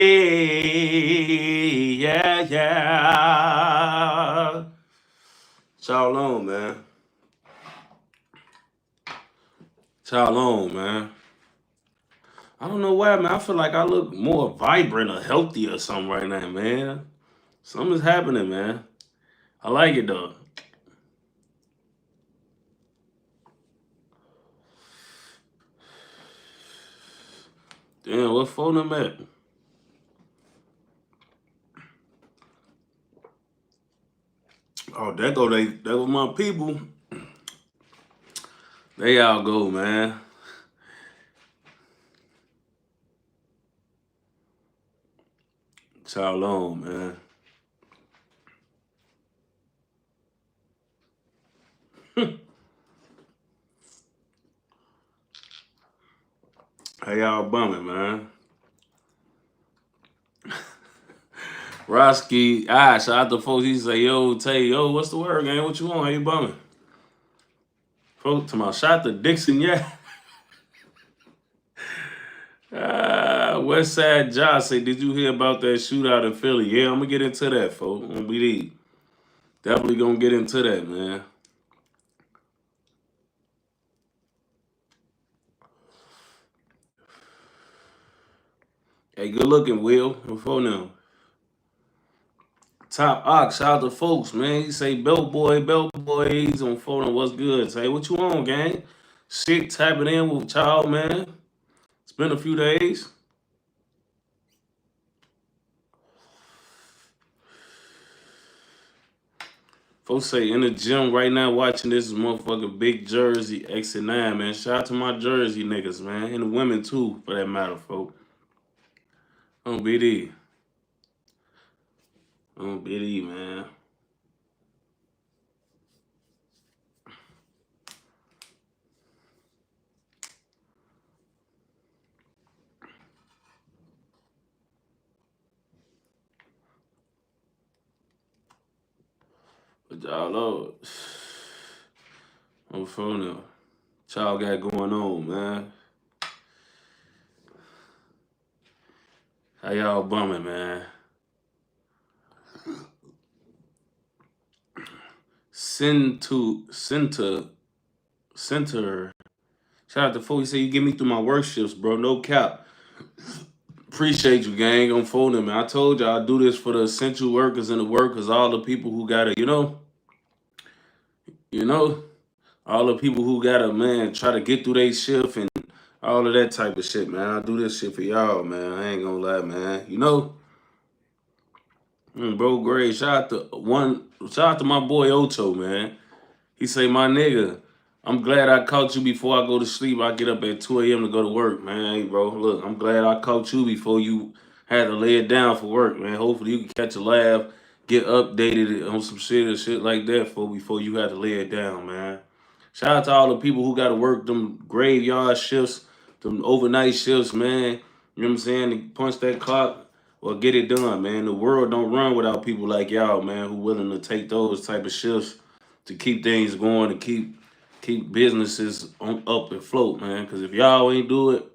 yeah, yeah. Shalom, man. Shalom, man. I don't know why, man. I feel like I look more vibrant or healthy or something right now, man. Something's happening, man. I like it, though. Damn, what phone I'm at? Oh, there go my people. They all go, man. Shalom, man. How y'all bumming, man? Roski, shout out to folks. He say, yo, Tay, yo, what's the word, man? What you want? How you bumming? Folks, to my shot to Dixon, yeah. West Side Josh say, did you hear about that shootout in Philly? Yeah, I'm gonna get into that, folks. We definitely gonna get into that, man. Hey, good looking, Will. Before now. Top Ox, shout out to folks, man. He say, Belt Boy, he's on phone. What's good? Say, what you on, gang? Shit, tapping in with y'all, man. It's been a few days. Folks say in the gym right now watching this motherfucking big Jersey Exit 9, man. Shout out to my Jersey niggas, man. And the women too, for that matter, folks. On BD. On BD, man. But y'all know on phone now. Y'all got going on, man. How y'all bumming, man? Center. Shout out to folks. He say you get me through my work shifts, bro. No cap. Appreciate you, gang. On phone, man. I told y'all I do this for the essential workers and the workers, all the people who gotta, you know, all the people who gotta, man, try to get through their shift and all of that type of shit, man. I do this shit for y'all, man. I ain't gonna lie, man. Bro, great. Shout out to my boy Ocho, man. He say, my nigga, I'm glad I caught you before I go to sleep. I get up at 2 a.m. to go to work, man. Hey, bro, look, I'm glad I caught you before you had to lay it down for work, man. Hopefully you can catch a laugh, get updated on some shit or shit like that before you had to lay it down, man. Shout out to all the people who got to work them graveyard shifts, them overnight shifts, man. You know what I'm saying? To punch that clock or get it done, man. The world don't run without people like y'all, man, who willing to take those type of shifts to keep things going, to keep businesses on up and float, man. Because if y'all ain't do it,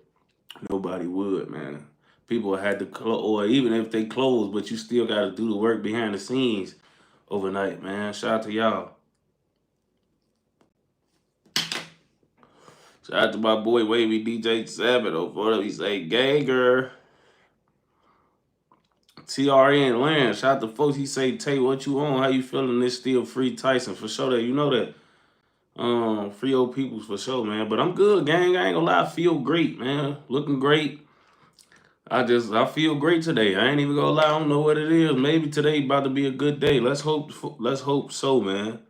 nobody would, man. People had to close, or even if they close, but you still got to do the work behind the scenes overnight, man. Shout out to y'all. Shout out to my boy Wavy DJ Sabbath over he say Ganger. TRN Land. Shout out to folks. He say, Tay, what you on? How you feeling? This still free Tyson for sure. That you know that. Free old peoples for sure, man. But I'm good, gang. I ain't gonna lie, I feel great, man. Looking great. I feel great today. I ain't even gonna lie, I don't know what it is. Maybe today about to be a good day. Let's hope so, man.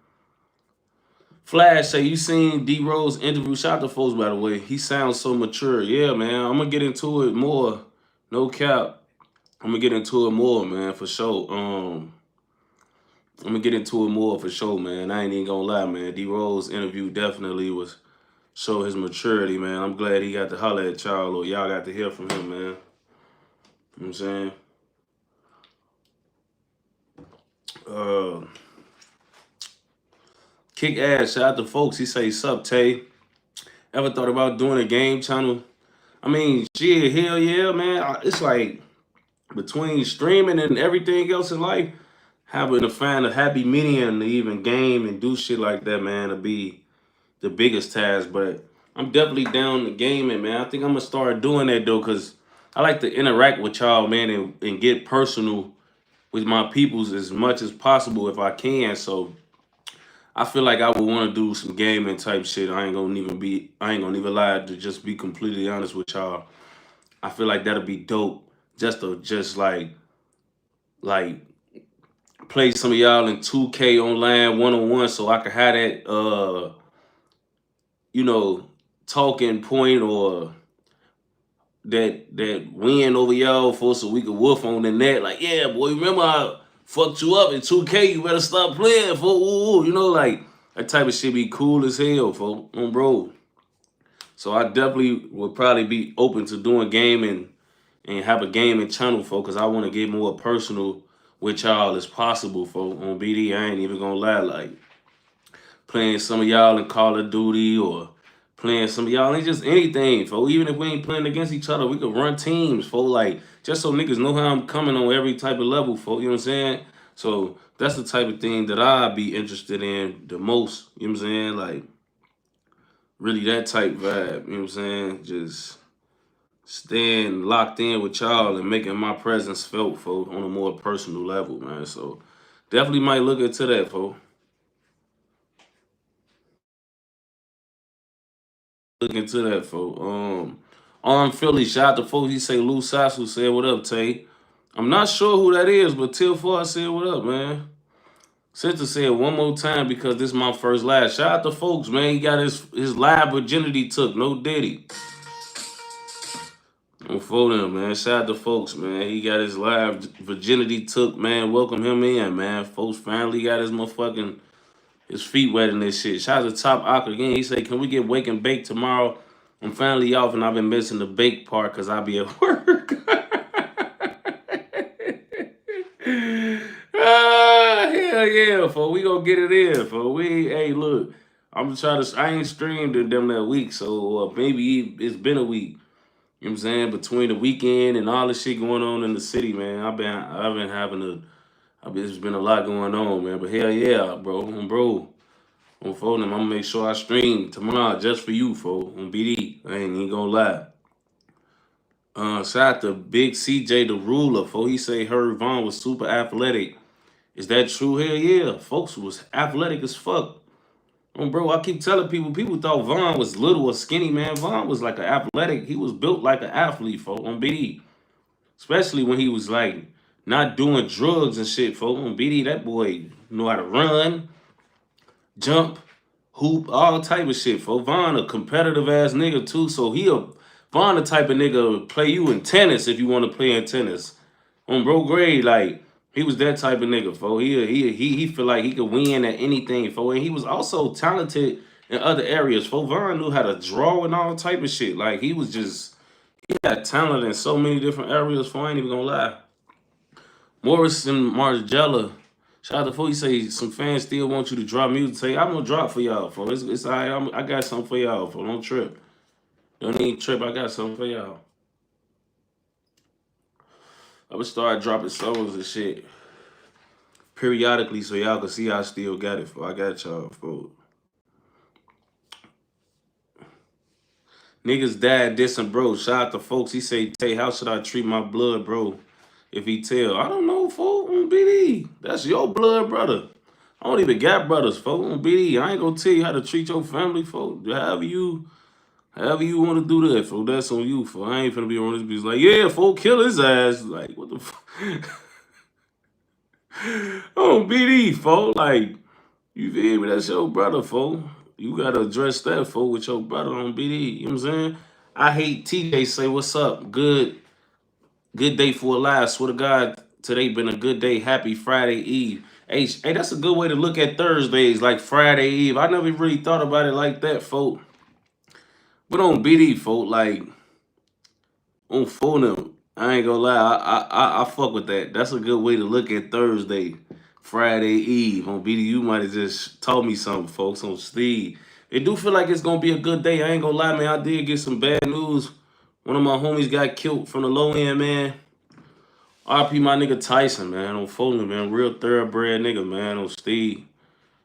Flash say you seen D Rose interview. Shout out to folks, by the way. He sounds so mature. Yeah, man. I'm gonna get into it more. No cap. I'm gonna get into it more, man, for sure. I'm gonna get into it more for sure, man. I ain't even gonna lie, man. D Rose interview definitely was show his maturity, man. I'm glad he got to holler at y'all, or y'all got to hear from him, man. You know what I'm saying? Kick ass, shout out to folks. He say, sup, Tay. Ever thought about doing a game channel? I mean, shit, hell yeah, man. It's like, between streaming and everything else in life, having to find a happy medium to even game and do shit like that, man, to be the biggest task. But I'm definitely down to gaming, man. I think I'm gonna start doing that though, cause I like to interact with y'all, man, and get personal with my peoples as much as possible if I can. So I feel like I would want to do some gaming type shit. I ain't gonna even lie, to just be completely honest with y'all. I feel like that'll be dope. Just like play some of y'all in 2K online 1-on-1 so I could have that you know, talking point or that win over y'all for so we could woof on the net. Like, yeah, boy, remember I fucked you up in 2K, you better stop playing for you know, like that type of shit be cool as hell, for bro. So I definitely would probably be open to doing gaming and have a gaming channel, for because I want to get more personal with y'all as possible, for on BD. I ain't even gonna lie, like playing some of y'all in Call of Duty or playing some of y'all in just anything, for even if we ain't playing against each other, we could run teams, for like just so niggas know how I'm coming on every type of level, for you know what I'm saying? So that's the type of thing that I'd be interested in the most, you know what I'm saying? Like really that type vibe, you know what I'm saying? Just staying locked in with y'all and making my presence felt, for on a more personal level, man. So definitely might look into that, for look into that, for on Philly, shout out to folks. He say Lou Sasu said what up, Tay. I'm not sure who that is, but Till 4 said what up, man. Sister said one more time because this is my first live. Shout out to folks, man. He got his live virginity took, no diddy. I'm for them, man. Shout out to folks, man. He got his live virginity took, man. Welcome him in, man. Folks finally got his feet wet in this shit. Shout out to Top Aqua again. He said, can we get wake and bake tomorrow? I'm finally off and I've been missing the bake part because I be at work. Hell yeah, for we gonna get it in, for we. Hey, look, I'm trying to. I ain't streamed in them that week, so maybe it's been a week. You know what I'm saying? Between the weekend and all the shit going on in the city, man, I've been having it's been a lot going on, man. But hell yeah, bro, on phone them, I'm gonna make sure I stream tomorrow just for you, on BD. I ain't even gonna lie. Shout out to Big CJ the ruler, he say Herb Vaughn was super athletic. Is that true? Hell yeah. Folks was athletic as fuck. Bro, I keep telling people thought Vaughn was little or skinny, man. Vaughn was like an athletic. He was built like an athlete, on BD. Especially when he was like not doing drugs and shit, on BD. That boy know how to run, jump, hoop, all type of shit, Vaughn a competitive ass nigga too, so Vaughn the type of nigga play you in tennis if you want to play in tennis. On bro grade, like he was that type of nigga, He feel like he could win at anything, and he was also talented in other areas. Vaughn knew how to draw and all type of shit. Like he had talent in so many different areas. I ain't even gonna lie. Morris and Margella. Shout out to Faux. He say some fans still want you to drop music. Say I'm gonna drop for y'all, It's all right. I got something for y'all, Don't trip. Don't even trip. I got something for y'all. I would start dropping songs and shit periodically so y'all can see I still got it, I got y'all, Niggas died dissing, bro. Shout out to folks. He say, "Hey, how should I treat my blood, bro? If he tell, I don't know, folks. On BD, that's your blood, brother. I don't even got brothers, folks. On BD, I ain't gonna tell you how to treat your family, folks. However you want to do that, folks. That's on you, folks. I ain't finna be on this bitch like, yeah, folks, kill his ass. Like, what the fuck? On BD, folks. Like, you feel me? That's your brother, folks. You gotta address that, folks, with your brother on BD. You know what I'm saying? I hate TJ say, what's up? Good day for a live. Swear to God, today been a good day. Happy Friday Eve. Hey, that's a good way to look at Thursdays, like Friday Eve. I never really thought about it like that, folks. But on BD, folks, like, on phone them, I ain't gonna lie, I fuck with that. That's a good way to look at Thursday, Friday Eve. On BD, you might have just taught me something, folks, on Steve. It do feel like it's gonna be a good day. I ain't gonna lie, man. I did get some bad news. One of my homies got killed from the low end, man. RP my nigga Tyson, man, on Foley, man. Real thoroughbred nigga, man, on Steve.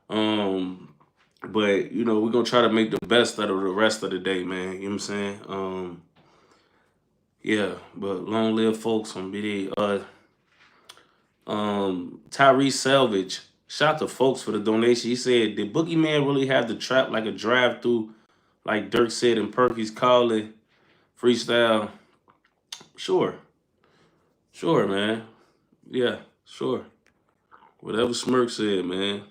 But you know, we're gonna try to make the best out of the rest of the day, man. You know what I'm saying? Yeah, but long live folks on BD. Tyrese Selvage. Shout out to folks for the donation. He said, did Boogeyman really have the trap like a drive-through, like Dirk said in Perky's Call It freestyle? Sure. Sure, man. Yeah, sure. Whatever Smirk said, man.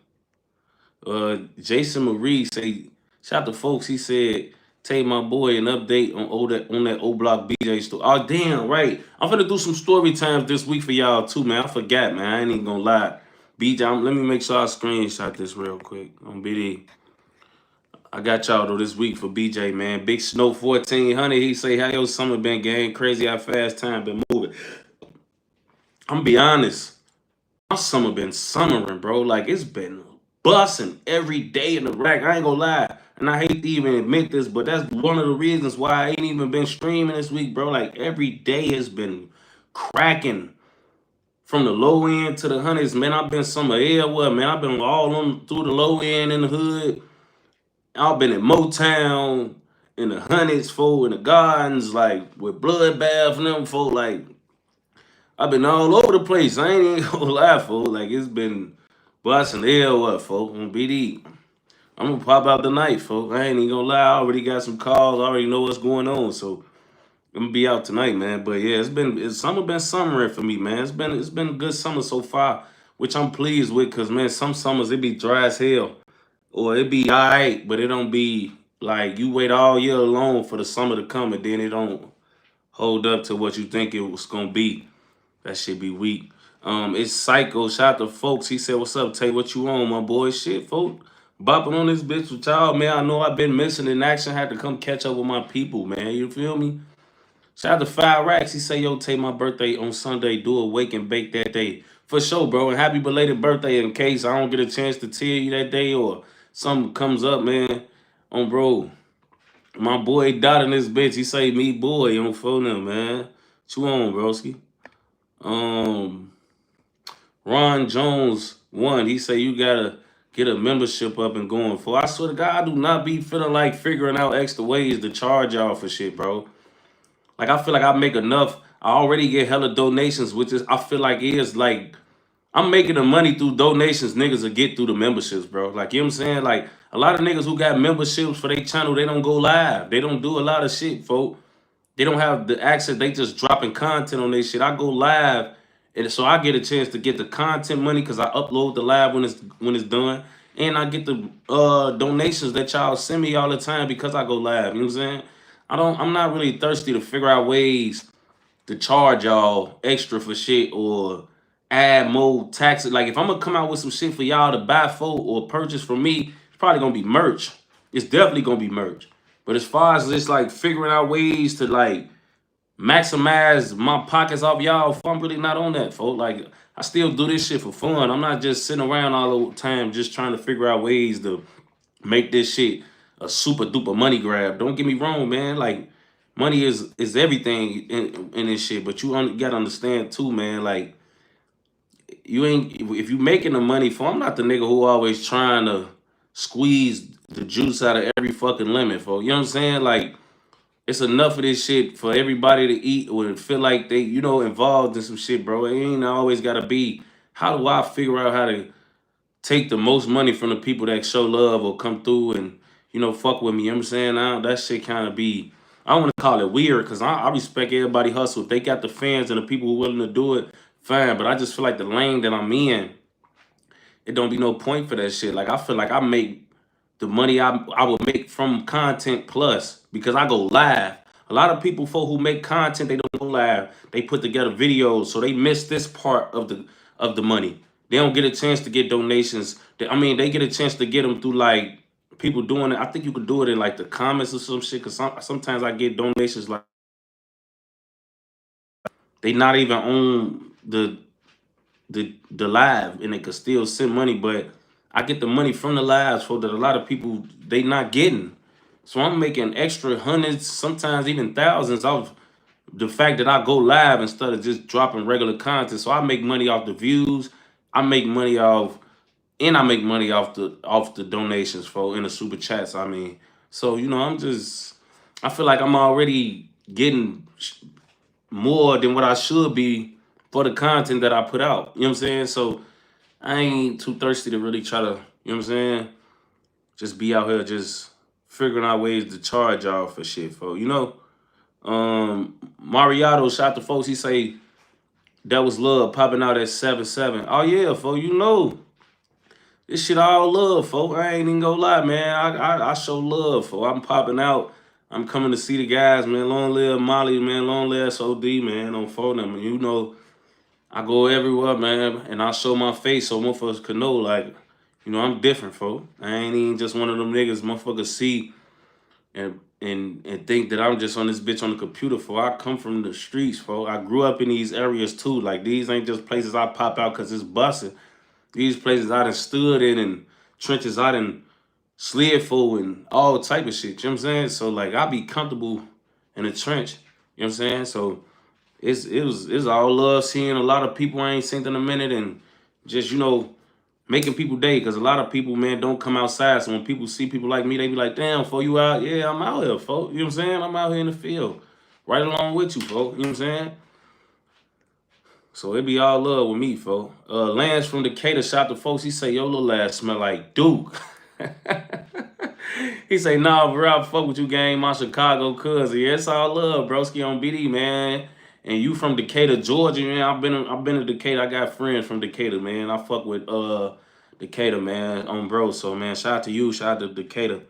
Jason Marie say, shout out to folks. He said, take my boy an update on that O Block BJ story. Oh damn, right. I'm finna do some story times this week for y'all too, man. I forgot, man. I ain't even gonna lie. BJ, let me make sure I screenshot this real quick on BD. I got y'all though this week for BJ, man. Big Snow 1400. He say, how your summer been, gang? Crazy how fast time been moving. I'm gonna be honest. My summer been summering, bro. Like, it's been busting every day in the rack. I ain't gonna lie. And I hate to even admit this, but that's one of the reasons why I ain't even been streaming this week, bro. Like, every day has been cracking. From the low end to the hundreds, man. I've been somewhere else, man. I've been all on through the low end in the hood. I've been in Motown, in the hundreds, in the gardens, like, with Bloodbath and them, like, I've been all over the place. I ain't even gonna lie, folks. Like, it's been busting hell up, folks. On BD. I'm gonna pop out tonight, folks. I ain't even gonna lie. I already got some calls. I already know what's going on. So I'm gonna be out tonight, man. But yeah, summer been summering for me, man. It's been a good summer so far, which I'm pleased with, cause man, some summers it be dry as hell. Or it be alright, but it don't be like you wait all year long for the summer to come and then it don't hold up to what you think it was gonna be. That shit be weak. It's Psycho. Shout out to folks. He said, what's up, Tay? What you on, my boy? Shit, folks. Bopping on this bitch with y'all, man. I know I've been missing in action. Had to come catch up with my people, man. You feel me? Shout out to 4EXTRA. He say, yo, Tay, my birthday on Sunday. Do a wake and bake that day. For sure, bro. And happy belated birthday in case I don't get a chance to tell you that day or something comes up, man. On bro. My boy Dot in this bitch. He say, me boy on phone, man. What you on, broski? Ron Jones 1. He say you gotta get a membership up and going for. I swear to God, I do not be feeling like figuring out extra ways to charge y'all for shit, bro. Like, I feel like I make enough. I already get hella donations, which is I feel like is like I'm making the money through donations niggas will get through the memberships, bro. Like, you know what I'm saying? Like, a lot of niggas who got memberships for their channel, they don't go live. They don't do a lot of shit, folks. They don't have the access. They just dropping content on their shit. I go live, and so I get a chance to get the content money because I upload the live when it's done, and I get the donations that y'all send me all the time because I go live. You know what I'm saying? I'm not really thirsty to figure out ways to charge y'all extra for shit or add more taxes. Like, if I'm gonna come out with some shit for y'all to buy for or purchase from me, it's probably gonna be merch. It's definitely gonna be merch. But as far as just like figuring out ways to like maximize my pockets off y'all, I'm really not on that, folks. Like, I still do this shit for fun. I'm not just sitting around all the time just trying to figure out ways to make this shit a super duper money grab. Don't get me wrong, man. Like, money is everything in this shit. But you gotta understand too, man. Like, you ain't if you making the money for. I'm not the nigga who always trying to squeeze the juice out of every fucking lemon, folks. You know what I'm saying? Like, it's enough of this shit for everybody to eat or feel like they, involved in some shit, bro. It ain't always gotta be, how do I figure out how to take the most money from the people that show love or come through and, fuck with me. You know what I'm saying? That shit kind of be, I don't want to call it weird because I respect everybody hustle. If they got the fans and the people who willing to do it, fine. But I just feel like the lane that I'm in, it don't be no point for that shit. Like, I feel like I make the money I would make from content plus because I go live. A lot of people who make content, they don't go live. They put together videos, so they miss this part of the money. They don't get a chance to get donations. They get a chance to get them through like people doing it. I think you could do it in like the comments or some shit. Cause sometimes I get donations like they not even on the live and they could still send money, but I get the money from the lives for that a lot of people they not getting. So I'm making extra hundreds, sometimes even thousands off the fact that I go live instead of just dropping regular content. So I make money off the views. I make money off, and I make money off the donations for in the super chats. I mean, so I feel like I'm already getting more than what I should be for the content that I put out. You know what I'm saying? So I ain't too thirsty to really try to, you know what I'm saying? Just be out here just figuring out ways to charge y'all for shit, for Mariotto shot the folks. He say that was love popping out at 7-7. Oh yeah, folks, this shit all love, folks. I ain't even gonna lie, man. I show love, folks. I'm popping out. I'm coming to see the guys, man. Long live Molly, man. Long live SOD, man. On phone them. I go everywhere, man, and I show my face so motherfuckers can know, like, I'm different, folks. I ain't even just one of them niggas motherfuckers see and think that I'm just on this bitch on the computer, for I come from the streets, for I grew up in these areas too. Like, these ain't just places I pop out because it's busting. These places I done stood in and trenches I done slid for and all type of shit. You know what I'm saying? So like I be comfortable in the trench. You know what I'm saying? So it's all love seeing a lot of people I ain't seen in a minute, and just making people day, because a lot of people, man, don't come outside. So when people see people like me, they be like, damn, fo, you out? Yeah, I'm out here, fo. You know what I'm saying? I'm out here in the field. Right along with you, fo. You know what I'm saying? So it be all love with me, fo. Lance from Decatur shot the folks. He say, yo, little ass smell like Duke. He say, nah, bro, I fuck with you, gang. My Chicago cousin. Yeah, it's all love, broski on BD, man. And you from Decatur, Georgia, man. I've been to Decatur. I got friends from Decatur, man. I fuck with Decatur, man, on bro. So man, shout out to you, shout out to Decatur.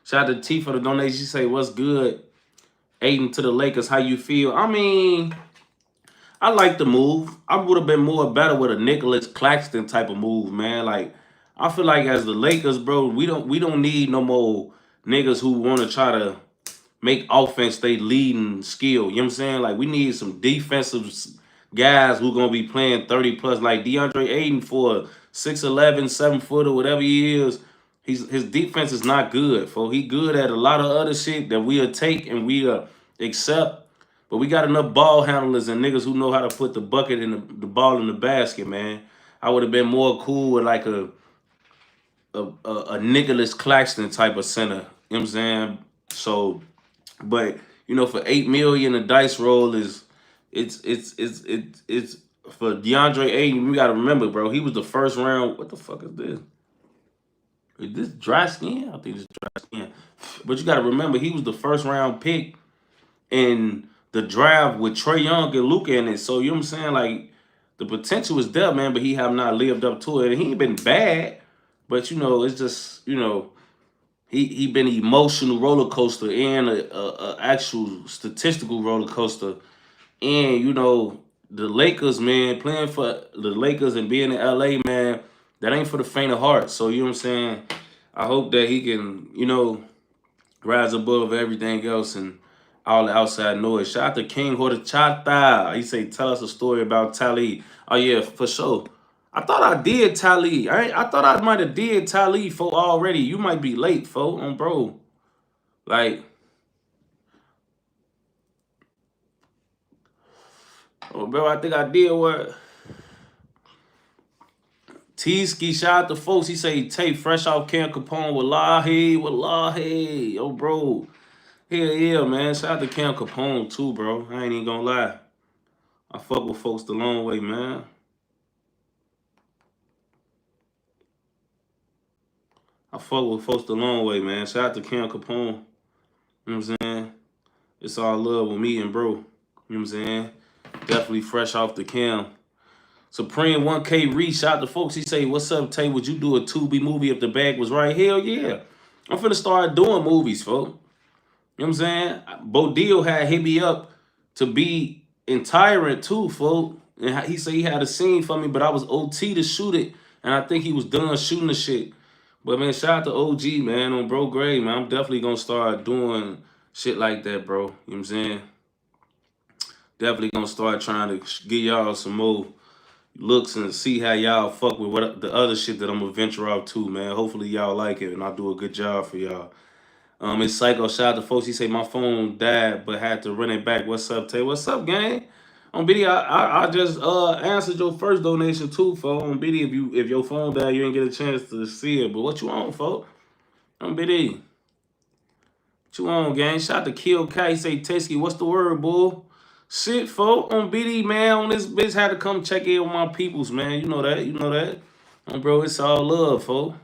Shout out to T for the donation. She say, what's good? Aiden to the Lakers, how you feel? I mean, I like the move. I would have been more better with a Nicholas Claxton type of move, man. Like, I feel like as the Lakers, bro, we don't need no more niggas who want to try to make offense they leading skill. You know what I'm saying? Like, we need some defensive guys who gonna be playing 30 plus, like DeAndre Ayton, for 6'11", 7 foot or whatever he is. His defense is not good, for he good at a lot of other shit that we'll take and we accept. But we got enough ball handlers and niggas who know how to put the bucket in the ball in the basket, man. I would have been more cool with like a Nicholas Claxton type of center. You know what I'm saying? So, but for $8 million, the dice roll is it's for DeAndre Ayton. We gotta remember, bro. He was the first round. What the fuck is this? Is this dry skin? I think it's dry skin. But you gotta remember, he was the first round pick in the draft with Trae Young and Luka in it. So you know what I'm saying? Like, the potential is there, man, but he have not lived up to it. And he ain't been bad, but it's just, he been an emotional roller coaster and a actual statistical roller coaster. And the Lakers, man, playing for the Lakers and being in LA, man, that ain't for the faint of heart. So you know what I'm saying? I hope that he can, rise above everything else and all the outside noise. Shout out to King Horchata. He say, tell us a story about Tali. Oh yeah, for sure. I thought I did Tali. I thought I might have did Tali for already. You might be late, fo, on bro. Like, oh bro, I think I did what? T-Ski, shout out to folks. He say, Tay, fresh off Camp Capone. Wallahi. Oh bro. Hell yeah, man. Shout out to Camp Capone too, bro. I ain't even gonna lie. I fuck with folks the long way, man. I fuck with folks the long way, man. Shout out to Cam Capone. You know what I'm saying? It's all love with me and bro. You know what I'm saying? Definitely fresh off the Cam. Supreme 1K Reach, shout out to folks. He say, what's up, Tay? Would you do a Tubi movie if the bag was right? Hell yeah. I'm finna start doing movies, folks. You know what I'm saying? Bo Deal had hit me up to be in Tyrant too, folks. And he said he had a scene for me, but I was OT to shoot it. And I think he was done shooting the shit. But man, shout out to OG, man, on Bro Gray, man. I'm definitely gonna start doing shit like that, bro. You know what I'm saying? Definitely gonna start trying to get y'all some more looks and see how y'all fuck with what the other shit that I'm gonna venture off to, man. Hopefully y'all like it and I'll do a good job for y'all. It's Psycho. Shout out to folks. He say my phone died, but had to run it back. What's up, Tay? What's up, gang? On BD, I just answered your first donation too, folks. On BD, if your phone died, you didn't get a chance to see it. But what you on, folks? On BD. What you on, gang? Shout out to Kill Kai. He say, Tasky, what's the word, bull? Shit, folks. On BD, man. On this bitch, had to come check in with my peoples, man. You know that. You know that. Bro, it's all love, folks.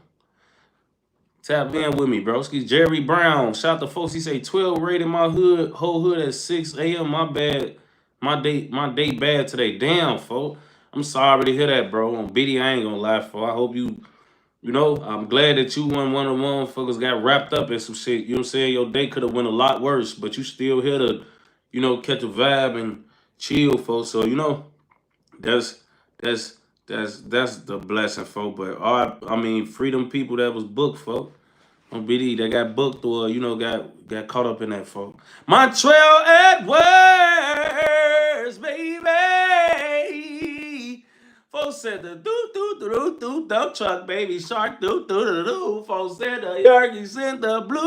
Tap in with me, broski. Jerry Brown. Shout out to folks. He say 12 rated my hood, whole hood at 6 a.m. My bad. My day bad today. Damn, folks. I'm sorry to hear that, bro. On BD, I ain't gonna lie, folks. I hope you know, I'm glad that you one of the motherfuckers got wrapped up in some shit. You know what I'm saying? Your day could have went a lot worse, but you still here to, you know, catch a vibe and chill, folks. So, you know, that's the blessing, folks. But I mean, freedom people that was booked, folks. On BD, that got booked or, you know, got caught up in that, folks. Montreal Edwards, baby. Folks said the do dump truck, baby shark do. Folks said the Yankees in the blue.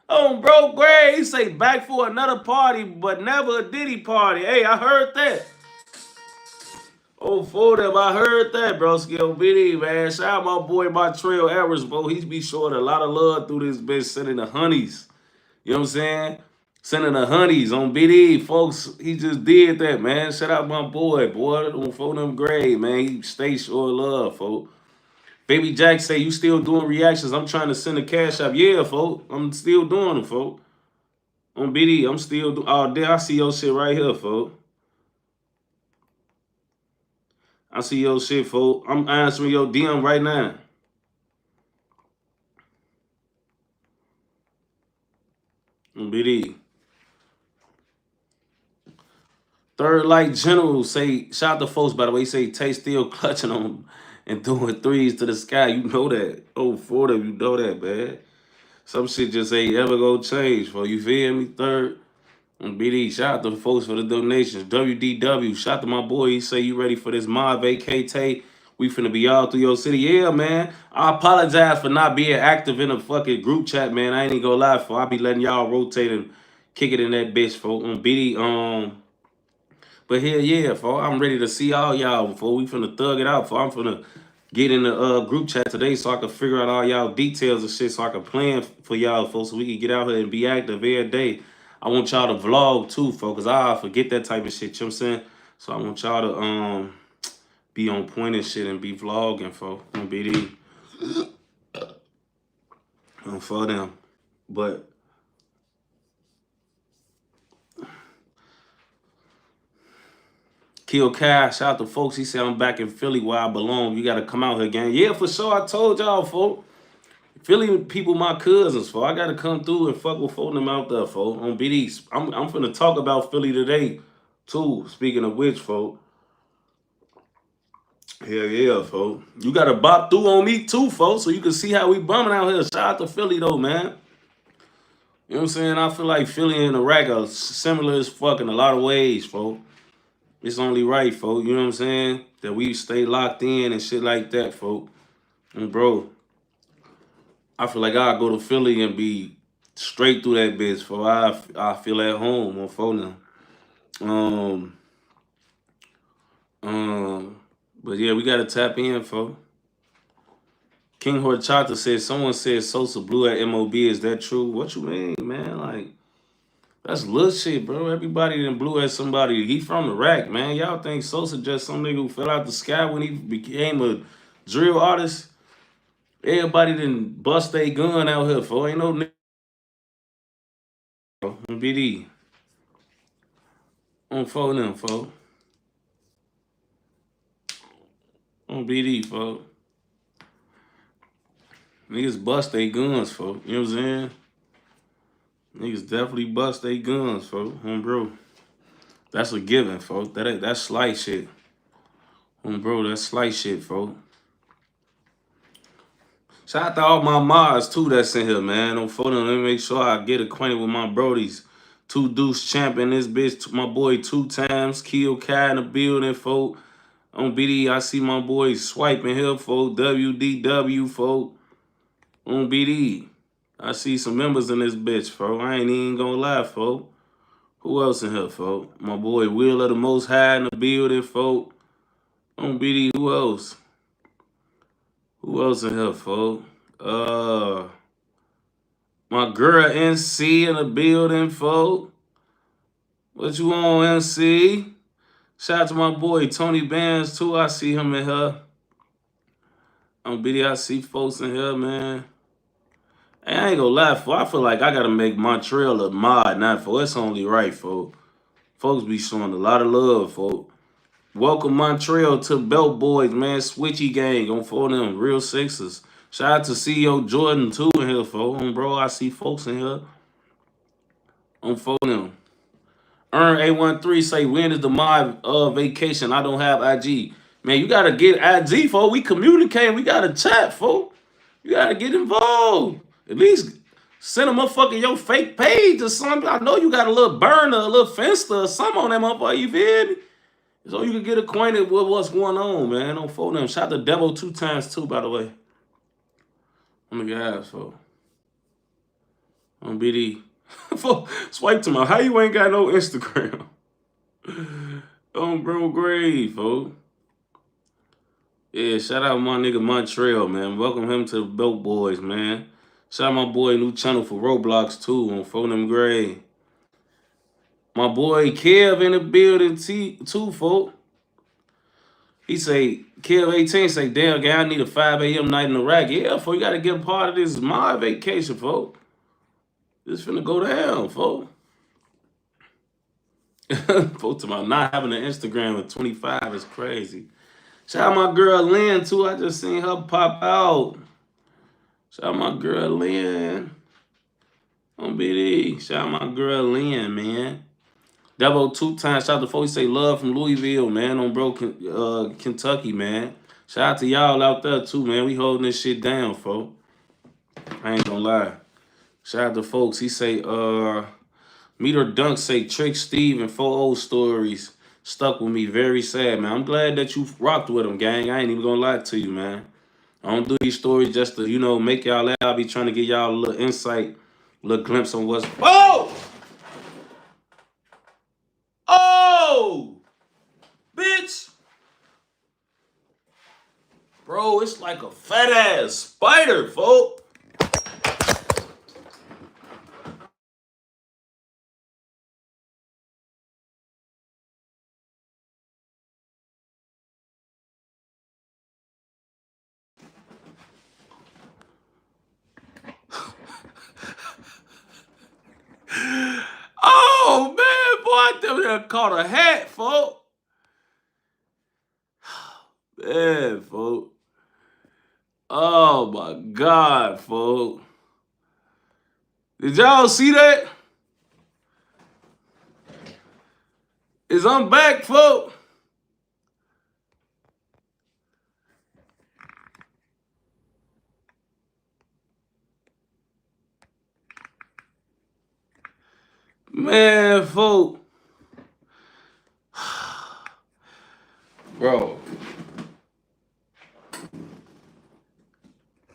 On bro Gray, he say back for another party, but never a Diddy party. Hey, I heard that. Oh, for them, I heard that, broski. On BD, man. Shout out my boy Montreal Edwards, bro. He be showing a lot of love through this bitch, sending the honeys. You know what I'm saying? Sending the honeys on BD, folks. He just did that, man. Shout out my boy, on for them grade, man. He stay showing love, folks. Baby Jack say, you still doing reactions? I'm trying to send a cash up. Yeah, folks. I'm still doing them, folks. On BD, I'm still doing. Oh, there, I see your shit right here, folks. I see your shit, folks. I'm answering your DM right now. On BD. Third Light General say, shout out to folks, by the way, he say Tay still clutching on him and doing threes to the sky. You know that. Oh, for them, you know that, man. Some shit just ain't ever gonna change, for you feel me? Third. And BD, shout out to folks for the donations. WDW, shout out to my boy. He say you ready for this mod vacate. We finna be all through your city. Yeah, man. I apologize for not being active in a fucking group chat, man. I ain't even gonna lie, for I be letting y'all rotate and kick it in that bitch, folks. On BD, but hell yeah, folks. I'm ready to see all y'all, before we finna thug it out, I'm finna get in the group chat today so I can figure out all y'all details and shit so I can plan for y'all, folks, so we can get out here and be active every day. I want y'all to vlog too, folks, because I forget that type of shit, you know what I'm saying? So I want y'all to be on point and shit and be vlogging, folks. On BD. For them. But Kill Cash, shout out to folks. He said I'm back in Philly where I belong. You gotta come out here, gang. Yeah, for sure. I told y'all, folks. Philly people, my cousins, folks. I gotta come through and fuck with them out there, folks. On BD. I'm finna talk about Philly today, too. Speaking of which, folks. Hell yeah, folks. You gotta bop through on me too, folks, so you can see how we bumming out here. Shout out to Philly though, man. You know what I'm saying? I feel like Philly and Iraq are similar as fuck in a lot of ways, folks. It's only right, folks. You know what I'm saying? That we stay locked in and shit like that, folks. And bro, I feel like I'll go to Philly and be straight through that bitch, folks. I feel at home on phone now. But yeah, we gotta tap in, folks. King Horchata says, someone said Sosa blew at MOB. Is that true? What you mean, man? Like, that's little shit, bro. Everybody done blew at somebody. He from Iraq, man. Y'all think Sosa just some nigga who fell out the sky when he became a drill artist? Everybody done bust a gun out here, for ain't no nigga. On BD. On phone them, folks. On BD, folks. Niggas bust they guns, folks. You know what I'm saying? Niggas definitely bust they guns, folks. Bro. That's a given, folks. That's slight shit. Bro, that's slight shit, folks. Shout out to all my mods, too, that's in here, man. On phone, let me make sure I get acquainted with my brodies. Two Deuce champion, this bitch, my boy 2 times. Kill Kai in the building, folks. On BD, I see my boy swiping here, folks. WDW, folks. On BD. I see some members in this bitch, folks. I ain't even gonna lie, folks. Who else in here, folks? My boy Will of the Most High in the building, folks. On BD, who else? Who else in here, folks? My girl NC in the building, folks. What you on, NC? Shout out to my boy Tony Bands, too. I see him in here. On BD, I see folks in here, man. Hey, I ain't gonna lie, folks. I feel like I gotta make Montreal a mod, not for it's only right, folks. Folks be showing a lot of love, folks. Welcome Montreal to Belt Boys, man. Switchy gang on for them real sixes. Shout out to CEO Jordan too in here, folks. Bro, I see folks in here on for them. Earn A13 say when is the mod vacation? I don't have IG. Man, you gotta get IG, folks. We communicate. We gotta chat, folks. You gotta get involved. At least send a motherfucker your fake page or something. I know you got a little burner, a little Finsta or something on that motherfucker. You feel me? So you can get acquainted with what's going on, man. Don't fold them. Shout out to Devo 2 times too, by the way. On the guys, so. On BD. Swipe to my. How you ain't got no Instagram? On bro grave, folks. Yeah, shout out my nigga Montreal, man. Welcome him to the Belt Boys, man. Shout out my boy new channel for Roblox too on Phone Them Gray. My boy Kev in the building too, folks. He say, Kev 18 say, damn, guy, I need a 5 a.m. night in Iraq. Yeah, folks, you got to get a part of this my vacation, folks. This finna go down, folks. Folks to my not having an Instagram at 25 is crazy. Shout out my girl Lynn, too. I just seen her pop out. Shout out my girl Lynn. On BD. Shout out my girl Lynn, man. Devo 2 times. Shout out to folks say love from Louisville, man. On bro, Kentucky, man. Shout out to y'all out there, too, man. We holding this shit down, folks. I ain't gonna lie. Shout out to folks. He say, Meet or Dunk say Trick Steve and 4 old stories stuck with me. Very sad, man. I'm glad that you rocked with them, gang. I ain't even gonna lie to you, man. I don't do these stories just to, you know, make y'all laugh. I'll be trying to get y'all a little insight, a little glimpse on what's... Oh! Oh! Bitch! Bro, it's like a fat-ass spider, folks. Oh, man, boy, I damn caught a hat, folks. Man, folks. Oh, my God, folks. Did y'all see that? Is I'm back, folks. Man, folks. Bro.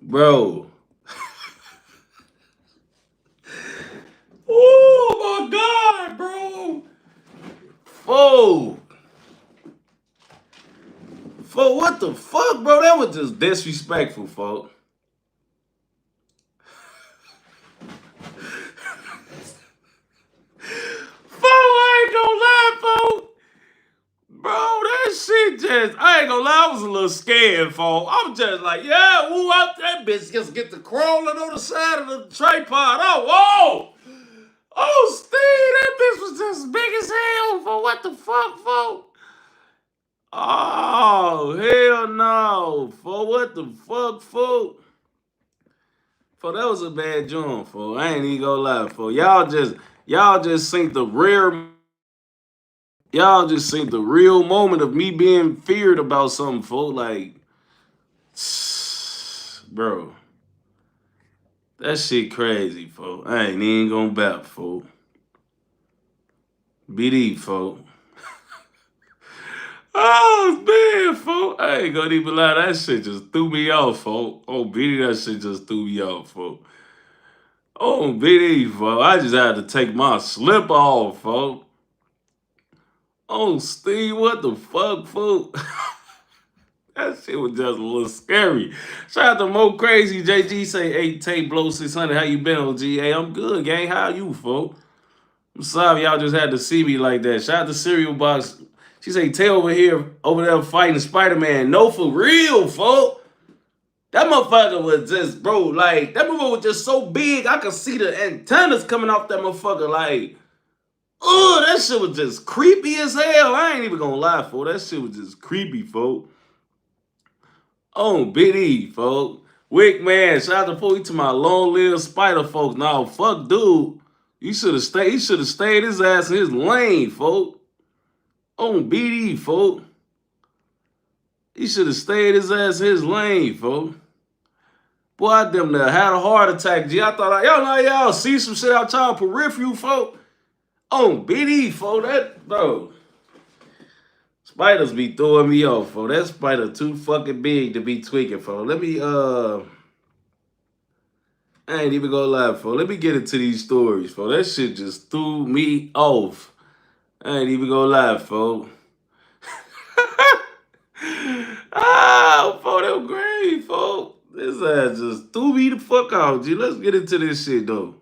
Bro. Oh, my God, bro. Folks. Folks, what the fuck, bro? That was just disrespectful, folks. I ain't gonna lie, folks. Bro, that shit just, I ain't gonna lie, I was a little scared, folks. I'm just like, yeah, woo, out that bitch just get to crawling on the side of the tripod. Oh, whoa! Oh, Steve, that bitch was just big as hell, for what the fuck, folks? Oh, hell no, for what the fuck, folks? For that was a bad joint, folks. I ain't even gonna lie, folks. Y'all just seen the real moment of me being feared about something, folks. Like, bro, that shit crazy, folks. I ain't even gonna bap, folks. BD, folks. Oh, man, folks. I ain't gonna even lie. That shit just threw me off, folks. Oh, BD, that shit just threw me off, folks. Oh, BD, folks. I just had to take my slip off, folks. Oh, Steve, what the fuck, folks? That shit was just a little scary. Shout out to Mo Crazy. JG say, hey, Tay Blow 600. How you been, OG? Hey, I'm good, gang. How you, folks? I'm sorry y'all just had to see me like that. Shout out to Cereal Box. She say, Tay over there fighting Spider-Man. No, for real, folks. That motherfucker was just, bro, like, that motherfucker was just so big, I could see the antennas coming off that motherfucker, like, oh, that shit was just creepy as hell. I ain't even gonna lie, folks. That shit was just creepy, folks. Oh, BD, folks. Wick, man, shout out to Pooey to my long-lived spider, folks. Nah, fuck, dude. He should have stayed his ass in his lane, folks. Oh, BD, folks. He should have stayed his ass in his lane, folks. Boy, I damn near had a heart attack, G. I thought, y'all see some shit out y'all peripheral, folks. Oh, BD, folks. That, bro. Spiders be throwing me off, folks. That spider too fucking big to be tweaking, folks. Let me, I ain't even gonna lie, folks. Let me get into these stories, folks. That shit just threw me off. I ain't even gonna lie, folks. Ah, folks, that was great, folks. This ass just threw me the fuck off, G. Let's get into this shit, though.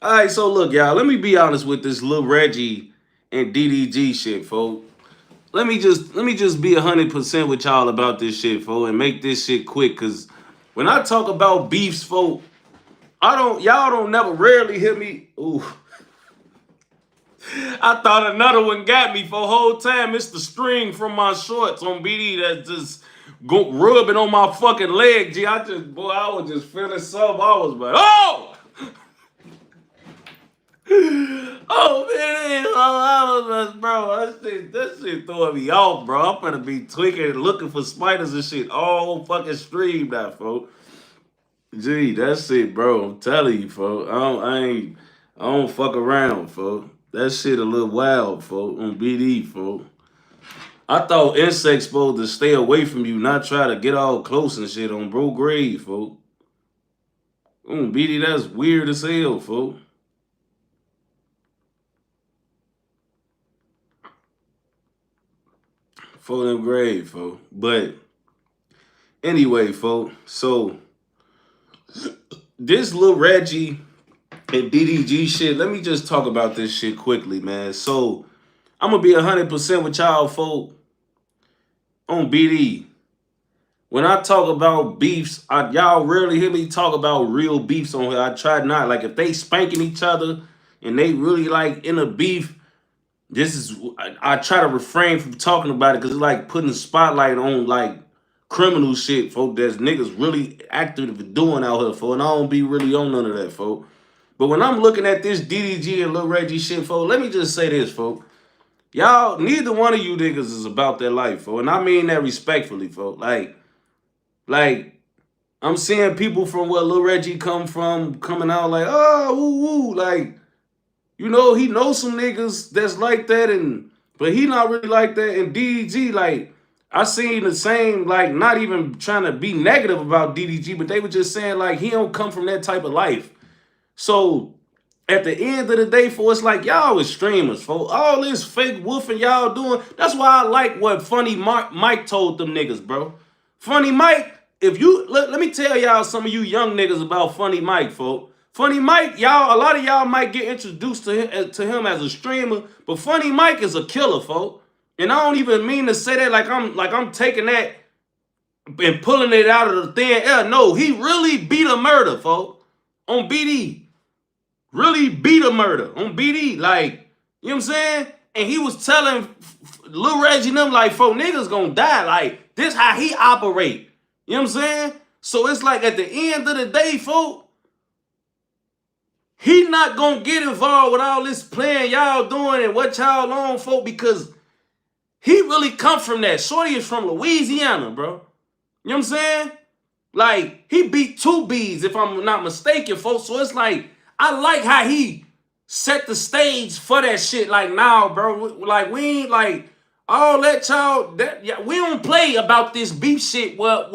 All right, so look, y'all. Let me be honest with this little Reggie and DDG shit, folks. Let me just be 100% with y'all about this shit, folks, and make this shit quick, cause when I talk about beefs, folks, y'all don't never rarely hear me. Ooh. I thought another one got me for a whole time. It's the string from my shorts on BD that just rubbing on my fucking leg, G. I was just feeling something. I was like, oh! Oh, man, I was just, bro, that shit throwing me off, bro. I'm gonna be tweaking and looking for spiders and shit all fucking stream now, folks. Gee, that's it, bro. I'm telling you, folks. I don't fuck around, folks. That shit a little wild, folks, on BD, folks. I thought insects supposed to stay away from you, not try to get all close and shit on bro grave, folks. BD, that's weird as hell, folks. For them grave, folks. But anyway, folks, so this little Reggie and DDG shit, let me just talk about this shit quickly, man. So I'm gonna be 100% with y'all, folks, on BD. When I talk about beefs, y'all rarely hear me talk about real beefs on here. I try not. Like, if they spanking each other and they really, like, in a beef, I try to refrain from talking about it because it's like putting a spotlight on, like, criminal shit, folks, that's niggas really active doing out here, folks, and I don't be really on none of that, folks. But when I'm looking at this DDG and Lil Reggie shit, folks, let me just say this, folks. Y'all, neither one of you niggas is about that life, folks, and I mean that respectfully, folks. Like, I'm seeing people from where Lil Reggie come from coming out like, oh, woo, like, you know, he knows some niggas that's like that, but he not really like that. And DDG, like, I seen the same, like, not even trying to be negative about DDG, but they were just saying, like, he don't come from that type of life. So, at the end of the day, for it's like, y'all is streamers, for all this fake woofing y'all doing. That's why I like what Funny Mike told them niggas, bro. Funny Mike, if you, let me tell y'all some of you young niggas about Funny Mike, folks. Funny Mike, y'all, a lot of y'all might get introduced to him as a streamer, but Funny Mike is a killer, folks. And I don't even mean to say that like I'm taking that and pulling it out of the thin air. No, he really beat a murder, folks, on BD. Really beat a murder on BD. Like, you know what I'm saying? And he was telling Lil Reggie and them, like, folks, niggas gonna die. Like, this how he operate. You know what I'm saying? So it's like at the end of the day, folks, he not gonna get involved with all this playing y'all doing and what y'all on, folks, because he really come from that. Shorty is from Louisiana, bro. You know what I'm saying? Like, he beat 2 Bs, if I'm not mistaken, folks. So it's like, I like how he set the stage for that shit. Like, now, bro, like, we ain't like, All that y'all, we don't play about this beef shit where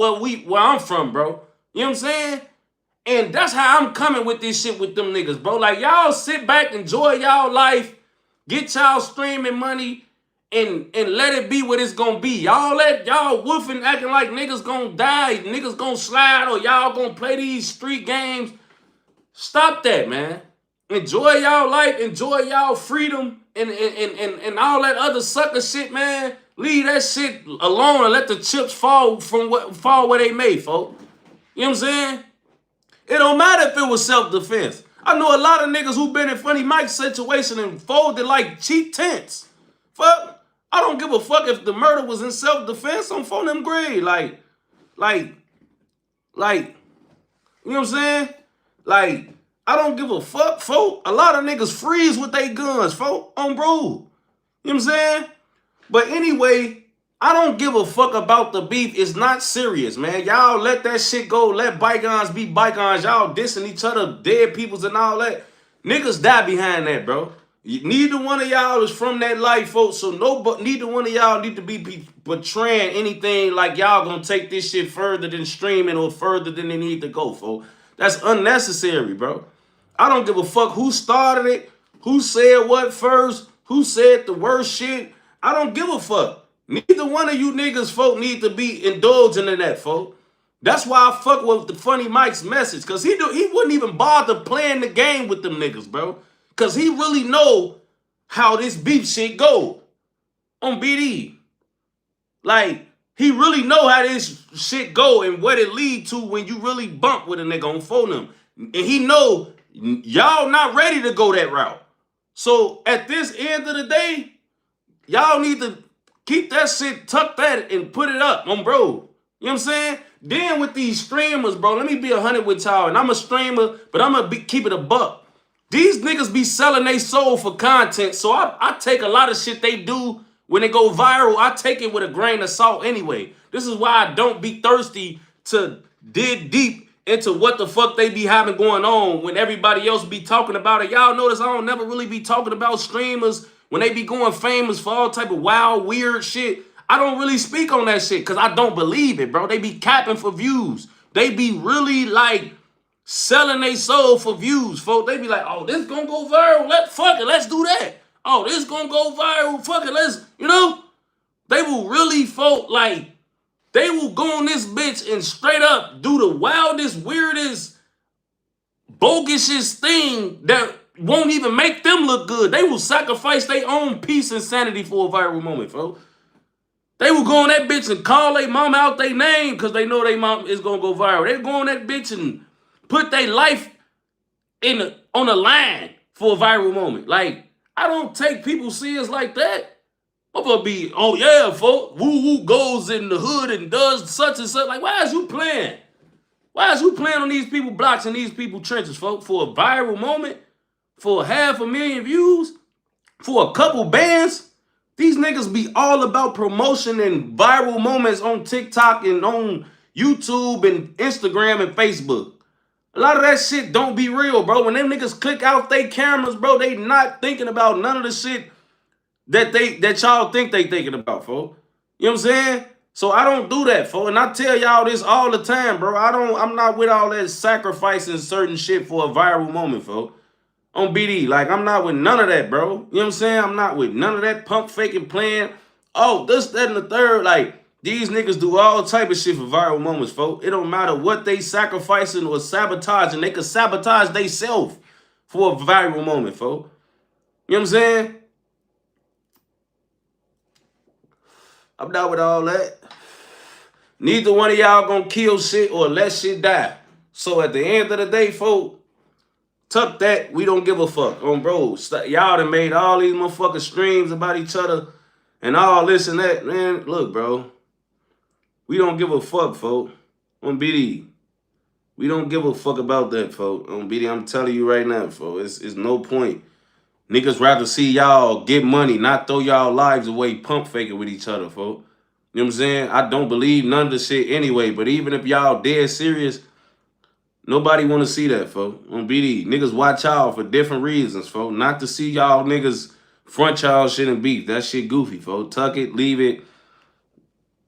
I'm from, bro. You know what I'm saying? And that's how I'm coming with this shit with them niggas, bro. Like, y'all sit back, enjoy y'all life, get y'all streaming money, and let it be what it's gonna be. Y'all woofing, acting like niggas gonna die, niggas gonna slide, or y'all gonna play these street games. Stop that, man. Enjoy y'all life, enjoy y'all freedom, and all that other sucker shit, man. Leave that shit alone and let the chips fall where they may, folks. You know what I'm saying? It don't matter if it was self-defense. I know a lot of niggas who been in Funny Mike's situation and folded like cheap tents. Fuck, I don't give a fuck if the murder was in self-defense. I'm phone them grade. Like, you know what I'm saying? Like, I don't give a fuck, folk. A lot of niggas freeze with their guns, folk, on bro. You know what I'm saying? But anyway, I don't give a fuck about the beef. It's not serious, man. Y'all let that shit go. Let bygones be bygones. Y'all dissing each other, dead peoples and all that. Niggas die behind that, bro. Neither one of y'all is from that life, folks. So neither one of y'all need to be portraying anything like y'all gonna take this shit further than streaming or further than they need to go, folks. That's unnecessary, bro. I don't give a fuck who started it, who said what first, who said the worst shit. I don't give a fuck. Neither one of you niggas, folk, need to be indulging in that, folk. That's why I fuck with the Funny Mike's message, because he wouldn't even bother playing the game with them niggas, bro. Because he really know how this beef shit go on BD. Like, he really know how this shit go and what it lead to when you really bump with a nigga on phone. And he know y'all not ready to go that route. So at this end of the day, y'all need to keep that shit tucked at and put it up on bro. You know what I'm saying? Then with these streamers, bro, let me be 100 with y'all. And I'm a streamer, but I'm going to keep it a buck. These niggas be selling their soul for content. So I take a lot of shit they do when they go viral. I take it with a grain of salt anyway. This is why I don't be thirsty to dig deep into what the fuck they be having going on when everybody else be talking about it. Y'all notice I don't never really be talking about streamers when they be going famous for all type of wild, weird shit. I don't really speak on that shit because I don't believe it, bro. They be capping for views. They be really like selling their soul for views, folks. They be like, oh, this gonna go viral. Let's do that. Oh, this gonna go viral. Fuck it, let's, you know? They will really, folk, like, they will go on this bitch and straight up do the wildest, weirdest, bogusest thing that won't even make them look good. They will sacrifice their own peace and sanity for a viral moment, folks. They will go on that bitch and call their mom out their name because they know their mom is going to go viral. They go on that bitch and put their life on the line for a viral moment. Like, I don't take people serious like that. I'm going to be, oh yeah, folks, woo-woo goes in the hood and does such and such. Like, why is you playing? Why is you playing on these people blocks and these people trenches, folks, for a viral moment? For 500,000 views? For a couple bands? These niggas be all about promotion and viral moments on TikTok and on YouTube and Instagram and Facebook. A lot of that shit don't be real, bro. When them niggas click out their cameras, bro, they not thinking about none of the shit that y'all think they thinking about, folks. You know what I'm saying? So I don't do that, folks. And I tell y'all this all the time, bro. I'm not with all that sacrificing certain shit for a viral moment, folks. On BD, like, I'm not with none of that, bro. You know what I'm saying? I'm not with none of that pump faking playing. Oh, this, that, and the third. Like, these niggas do all type of shit for viral moments, folks. It don't matter what they sacrificing or sabotaging. They can sabotage themselves for a viral moment, folks. You know what I'm saying? I'm not with all that. Neither one of y'all gonna kill shit or let shit die. So at the end of the day, folks, tuck that, we don't give a fuck. On bro, y'all done made all these motherfucking streams about each other and all this and that. Man, look, bro. We don't give a fuck, folks. On BD. We don't give a fuck about that, folks. On BD, I'm telling you right now, folks. It's no point. Niggas rather see y'all get money, not throw y'all lives away pump faking with each other, folks. You know what I'm saying? I don't believe none of the shit anyway, but even if y'all dead serious, nobody want to see that, folks. On BD, niggas watch y'all for different reasons, folks. Not to see y'all niggas Front child shit and beef. That shit goofy, folks. Tuck it, leave it.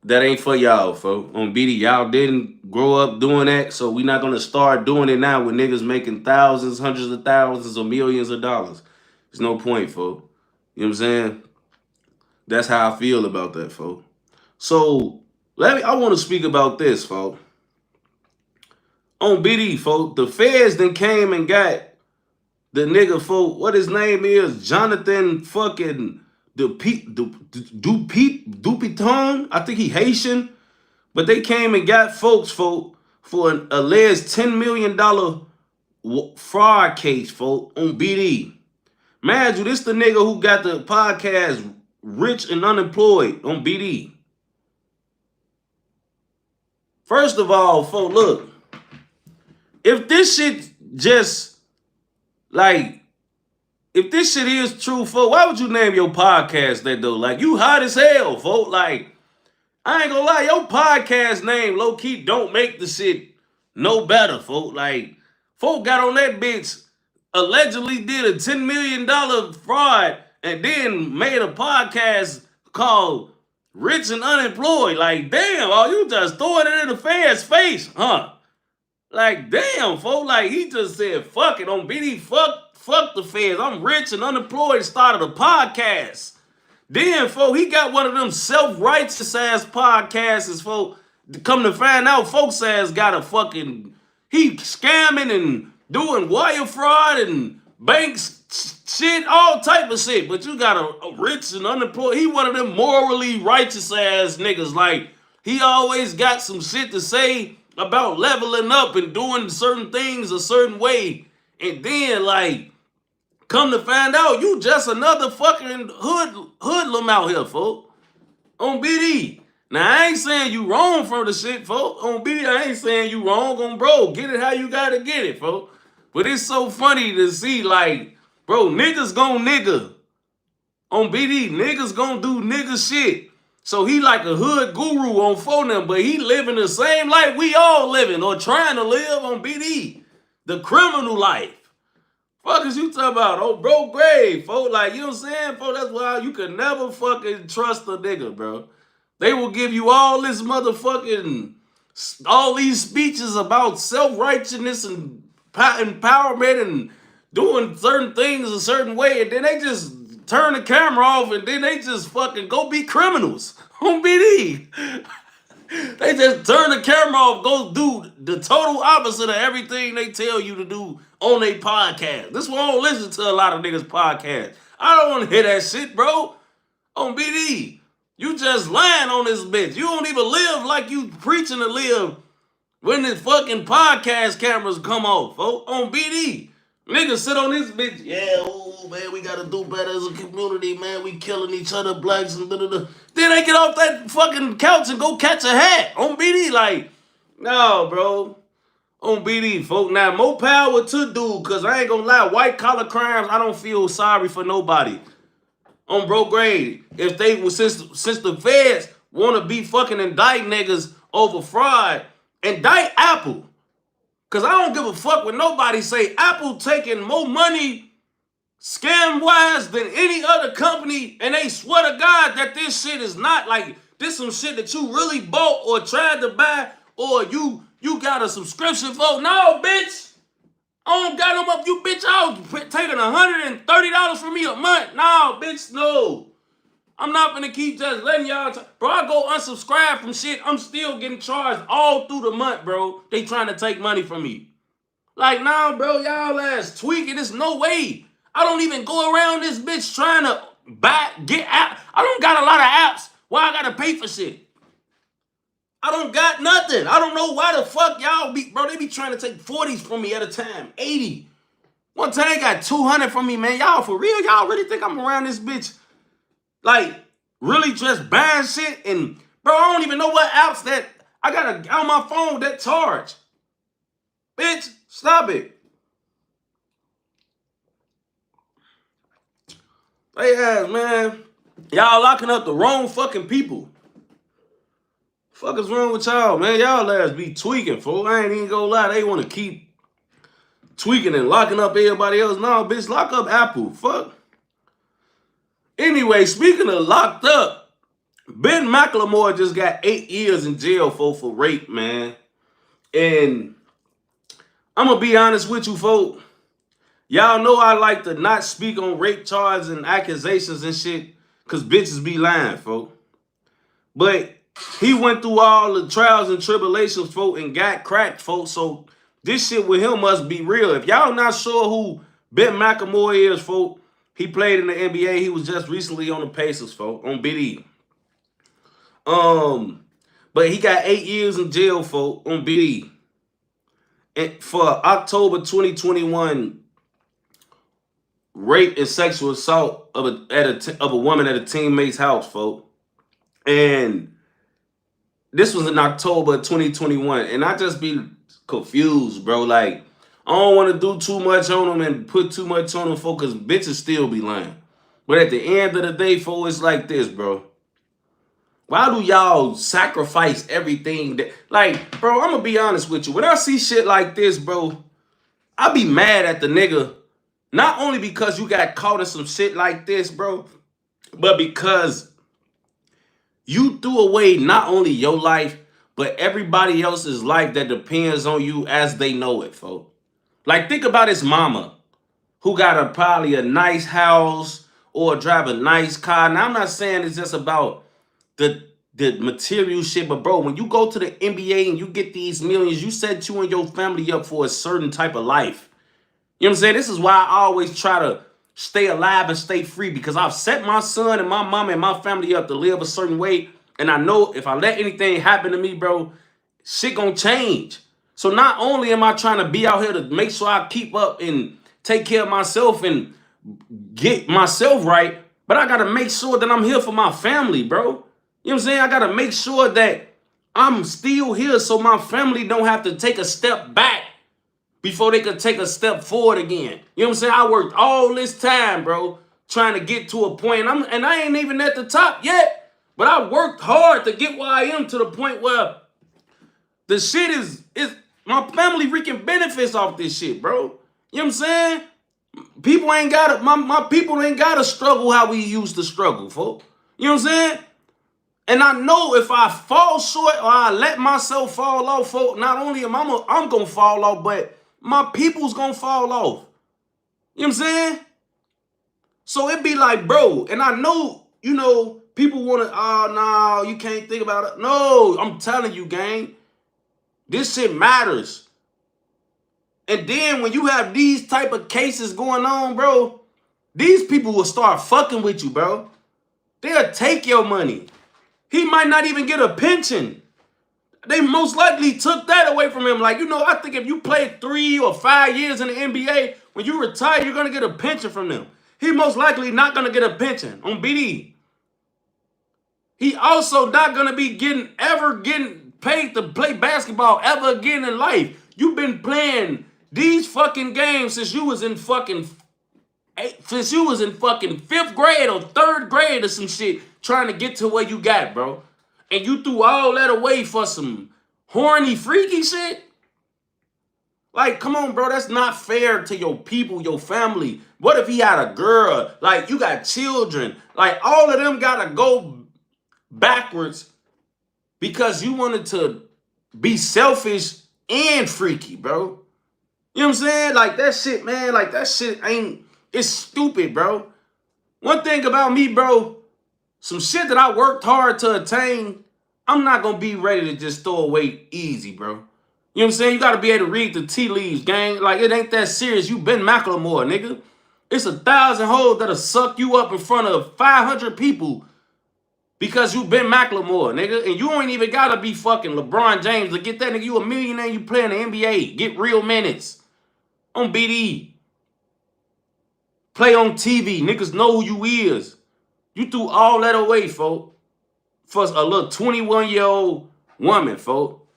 That ain't for y'all, folks. On BD, y'all didn't grow up doing that, so we not gonna start doing it now with niggas making thousands, hundreds of thousands, or millions of dollars. There's no point, folks. You know what I'm saying? That's how I feel about that, folks. So I want to speak about this, folks. On BD, folks, the feds then came and got the nigga, folks, what his name is, Jonathan fucking Dupiton. I think he Haitian. But they came and got folks, for an alleged $10 million fraud case, folks, on BD. Mind you, this the nigga who got the podcast Rich and Unemployed on BD. First of all, folks, look. If this shit just, like, if this shit is true, folks, why would you name your podcast that, though? Like, you hot as hell, folks. Like, I ain't gonna lie, your podcast name, low-key, don't make the shit no better, folks. Like, folk got on that bitch, allegedly did a $10 million fraud, and then made a podcast called Rich and Unemployed. Like, damn, oh, you just throwing it in the fans' face, huh? Like, damn, folks, like, he just said, fuck it, on BD, fuck the feds. I'm rich and unemployed, started a podcast. Then, folks, he got one of them self-righteous ass podcasts, folks. Come to find out, folks ass got a fucking, he scamming and doing wire fraud and banks shit, all type of shit. But you got a rich and unemployed, he one of them morally righteous ass niggas. Like, he always got some shit to say about leveling up and doing certain things a certain way. And then, like, come to find out, you just another fucking hoodlum out here, folks. On BD. Now, I ain't saying you wrong from the shit, folks. On BD, I ain't saying you wrong on bro. Get it how you gotta get it, folks. But it's so funny to see, like, bro, niggas gon' nigga. On BD, niggas gon' do nigga shit. So he like a hood guru on phone, but he living the same life we all living or trying to live on BD. The criminal life. Fuck is you talking about? Oh, bro, grave, folks. Like, you know what I'm saying, folks? That's why you can never fucking trust a nigga, bro. They will give you all this motherfucking, all these speeches about self-righteousness and empowerment and doing certain things a certain way, and then they just turn the camera off and then they just fucking go be criminals on BD. They just turn the camera off, go do the total opposite of everything they tell you to do on their podcast. This is why I don't listen to a lot of niggas' podcasts. I don't want to hear that shit, bro. On BD. You just lying on this bitch. You don't even live like you preaching to live when the fucking podcast cameras come off, folks. On BD. Niggas sit on this bitch. Yeah, oh, man, we gotta do better as a community, man. We killing each other, blacks and da-da-da. Then they get off that fucking couch and go catch a hat. On BD, like, no, bro. On BD, folks. Now, more power to do, because I ain't gonna lie, white-collar crimes, I don't feel sorry for nobody. On bro grade, if they, since the feds want to be fucking indict niggas over fraud, indict Apple. Because I don't give a fuck when nobody say Apple taking more money scam-wise than any other company, and they swear to God that this shit is not like, this some shit that you really bought or tried to buy or you got a subscription for. No, bitch. I don't got no up. You bitch, I was taking $130 from me a month. No, bitch, no. I'm not gonna keep just letting y'all bro, I go unsubscribe from shit. I'm still getting charged all through the month, bro. They trying to take money from me. Like, nah, bro, y'all ass tweaking. There's no way. I don't even go around this bitch trying to get app. I don't got a lot of apps. Why I gotta pay for shit? I don't got nothing. I don't know why the fuck y'all be, bro, they be trying to take 40s from me at a time. 80. One time they got 200 from me, man. Y'all for real? Y'all really think I'm around this bitch? Like, really just buying shit? And, bro, I don't even know what apps that I got on my phone that charge. Bitch, stop it. Hey, ass, man. Y'all locking up the wrong fucking people. Fuck is wrong with y'all, man? Y'all ass be tweaking, fool. I ain't even gonna lie. They want to keep tweaking and locking up everybody else. No, bitch, lock up Apple. Fuck. Anyway, speaking of locked up, Ben Mclemore just got 8 years in jail for rape, man. And I'm going to be honest with you, folks. Y'all know I like to not speak on rape charges and accusations and shit because bitches be lying, folks. But he went through all the trials and tribulations, folks, and got cracked, folks. So this shit with him must be real. If y'all not sure who Ben Mclemore is, folks, he played in the NBA. He was just recently on the Pacers, folks, on BD. But he got 8 years in jail, folks, on BD. And for October 2021 rape and sexual assault of a woman at a teammate's house, folks. And this was in October 2021. And I just be confused, bro. Like, I don't want to do too much on them and put too much on them, folks, because bitches still be lying. But at the end of the day, folks, it's like this, bro. Why do y'all sacrifice everything that... Like, bro, I'm going to be honest with you. When I see shit like this, bro, I be mad at the nigga. Not only because you got caught in some shit like this, bro, but because you threw away not only your life, but everybody else's life that depends on you as they know it, folks. Like, think about his mama, who got probably a nice house or drive a nice car. Now, I'm not saying it's just about the material shit, but bro, when you go to the NBA and you get these millions, you set you and your family up for a certain type of life. You know what I'm saying? This is why I always try to stay alive and stay free, because I've set my son and my mom and my family up to live a certain way. And I know if I let anything happen to me, bro, shit gonna change. So not only am I trying to be out here to make sure I keep up and take care of myself and get myself right, but I gotta make sure that I'm here for my family, bro. You know what I'm saying? I gotta make sure that I'm still here so my family don't have to take a step back before they could take a step forward again. You know what I'm saying? I worked all this time, bro, trying to get to a point. And I ain't even at the top yet, but I worked hard to get where I am, to the point where the shit is my family reaping benefits off this shit, bro. You know what I'm saying? People ain't gotta, my people ain't gotta struggle how we used to struggle, folks. You know what I'm saying? And I know if I fall short or I let myself fall off, folks, not only am I'm gonna fall off, but my people's gonna fall off. You know what I'm saying? So it be like, bro, and I know, you know, people want to, oh, no, you can't think about it. No, I'm telling you, gang, this shit matters. And then when you have these type of cases going on, bro, these people will start fucking with you, bro. They'll take your money. He might not even get a pension. They most likely took that away from him. Like, you know, I think if you play 3 or 5 years in the NBA, when you retire, you're going to get a pension from them. He most likely not going to get a pension on BD. He also not going to be getting paid to play basketball ever again in life. You've been playing these fucking games since you was in fucking 5th grade or 3rd grade or some shit, trying to get to where you got, bro. And you threw all that away for some horny, freaky shit? Like, come on, bro. That's not fair to your people, your family. What if he had a girl? Like, you got children. Like, all of them got to go backwards because you wanted to be selfish and freaky, bro. You know what I'm saying? Like, that shit, man. Like, that shit it's stupid, bro. One thing about me, bro, some shit that I worked hard to attain, I'm not going to be ready to just throw away easy, bro. You know what I'm saying? You got to be able to read the tea leaves, gang. Like, it ain't that serious. You been Mclemore, nigga. It's 1,000 hoes that'll suck you up in front of 500 people because you been Mclemore, nigga. And you ain't even got to be fucking LeBron James to get that, nigga. You a millionaire, you play in the NBA. Get real minutes on BD. Play on TV. Niggas know who you is. You threw all that away, folks, for a little 21-year-old woman, folks.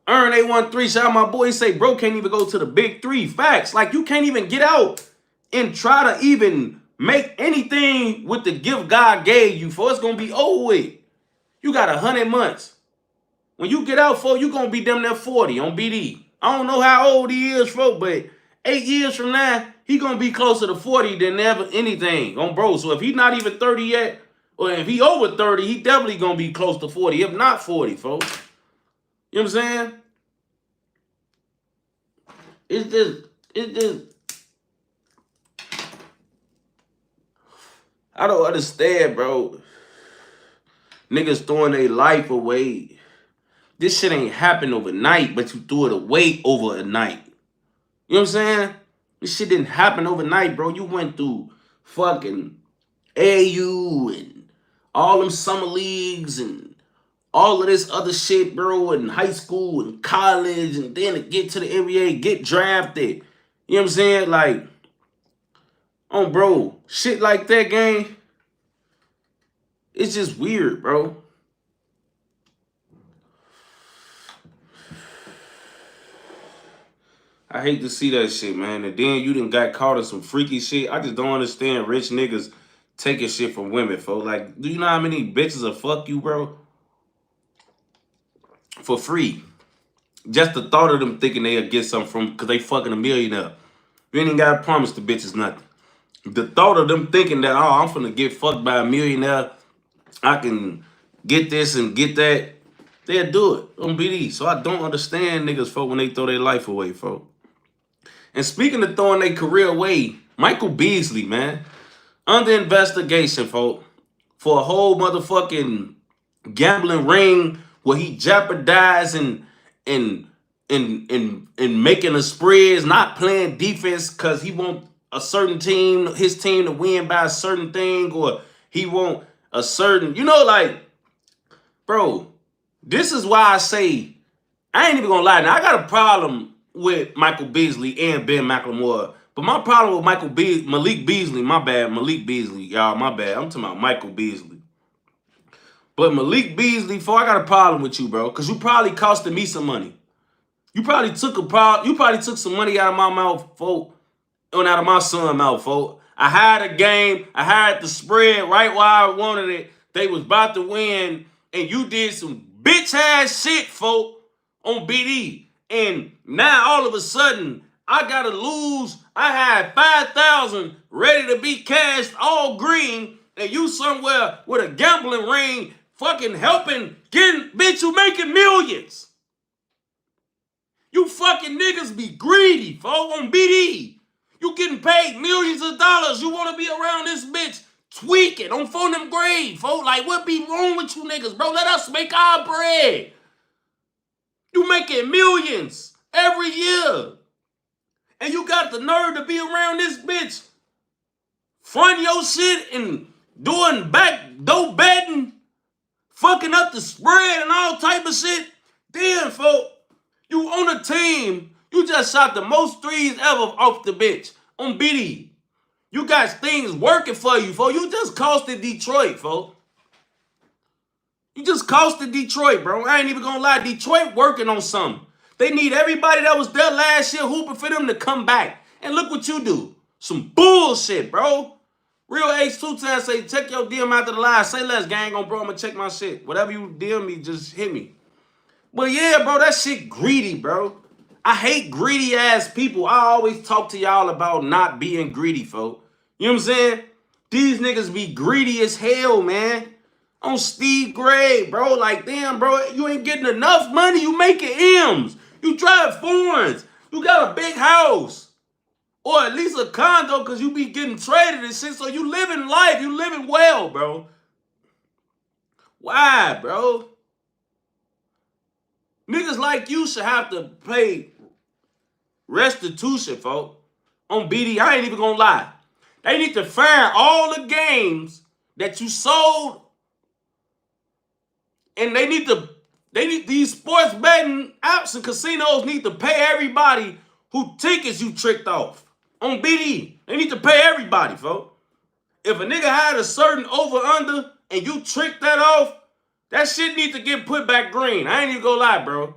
Earn A13. Shout out my boy. He say, bro, can't even go to the big 3. Facts. Like, you can't even get out and try to even make anything with the gift God gave you, for it's going to be over with. You got 100 months. When you get out, folks, you going to be damn near 40 on BD. I don't know how old he is, folks, but 8 years from now, he gonna be closer to 40 than ever anything on bro. So if he's not even 30 yet, or if he over 30, he definitely gonna be close to 40, if not 40, folks. You know what I'm saying? It's just, I don't understand, bro. Niggas throwing their life away. This shit ain't happened overnight, but you threw it away over a night. You know what I'm saying? This shit didn't happen overnight, bro. You went through fucking AU and all them summer leagues and all of this other shit, bro, in high school and college, and then to get to the NBA, get drafted. You know what I'm saying? Like, oh, bro, shit like that, gang, it's just weird, bro. I hate to see that shit, man. And then you done got caught in some freaky shit. I just don't understand rich niggas taking shit from women, folks. Like, do you know how many bitches will fuck you, bro? For free. Just the thought of them thinking they'll get something from, because they fucking a millionaire. You ain't even gotta promise the bitches nothing. The thought of them thinking that, oh, I'm finna get fucked by a millionaire, I can get this and get that, they'll do it on BD. So I don't understand niggas, folk, when they throw their life away, folk. And speaking of throwing their career away, Michael Besley, man, under investigation, folk, for a whole motherfucking gambling ring where he jeopardized and making a spreads, not playing defense because he want a certain team, his team to win by a certain thing, or he want a certain, you know, like, bro, this is why I say, I ain't even gonna lie. Now, I got a problem with Michael Besley and Ben Mclemore. But my problem with Malik Besley, my bad, Malik Besley, y'all, my bad. I'm talking about Michael Besley. But Malik Besley, I got a problem with you, bro, because you probably costed me some money. You probably took some money out of my mouth, folk, and out of my son's mouth, folk. I had a game, I had the spread right where I wanted it. They was about to win, and you did some bitch ass shit, folk, on BD. And now all of a sudden, I gotta lose. I had 5,000 ready to be cashed, all green, and you somewhere with a gambling ring, fucking helping, bitch, you making millions. You fucking niggas be greedy, folks, on BD. You getting paid millions of dollars. You want to be around this bitch tweaking on phone them grade, folks. Like, what be wrong with you niggas, bro? Let us make our bread. You making millions every year. And you got the nerve to be around this bitch fronting your shit and doing backdoor betting, fucking up the spread and all type of shit. Then, folks, you on a team, you just shot the most threes ever off the bench on BD. You got things working for you, folks. You just costed Detroit, folks. You just costed Detroit, bro. I ain't even gonna lie. Detroit working on something. They need everybody that was there last year hooping for them to come back. And look what you do. Some bullshit, bro. Real H2 times say, check your DM after the line. Say less, gang, on bro. I'm gonna check my shit. Whatever you DM me, just hit me. But yeah, bro, that shit greedy, bro. I hate greedy ass people. I always talk to y'all about not being greedy, folks. You know what I'm saying? These niggas be greedy as hell, man. On Steve Gray, bro. Like, damn, bro, you ain't getting enough money. You making M's. You drive foreigns. You got a big house. Or at least a condo because you be getting traded and shit. So you living life. You living well, bro. Why, bro? Niggas like you should have to pay restitution, folks. On BD, I ain't even gonna lie. They need to fire all the games that you sold. And these sports betting apps and casinos need to pay everybody who tickets you tricked off. On BD, they need to pay everybody, folks. If a nigga had a certain over-under and you tricked that off, that shit need to get put back green. I ain't even gonna lie, bro.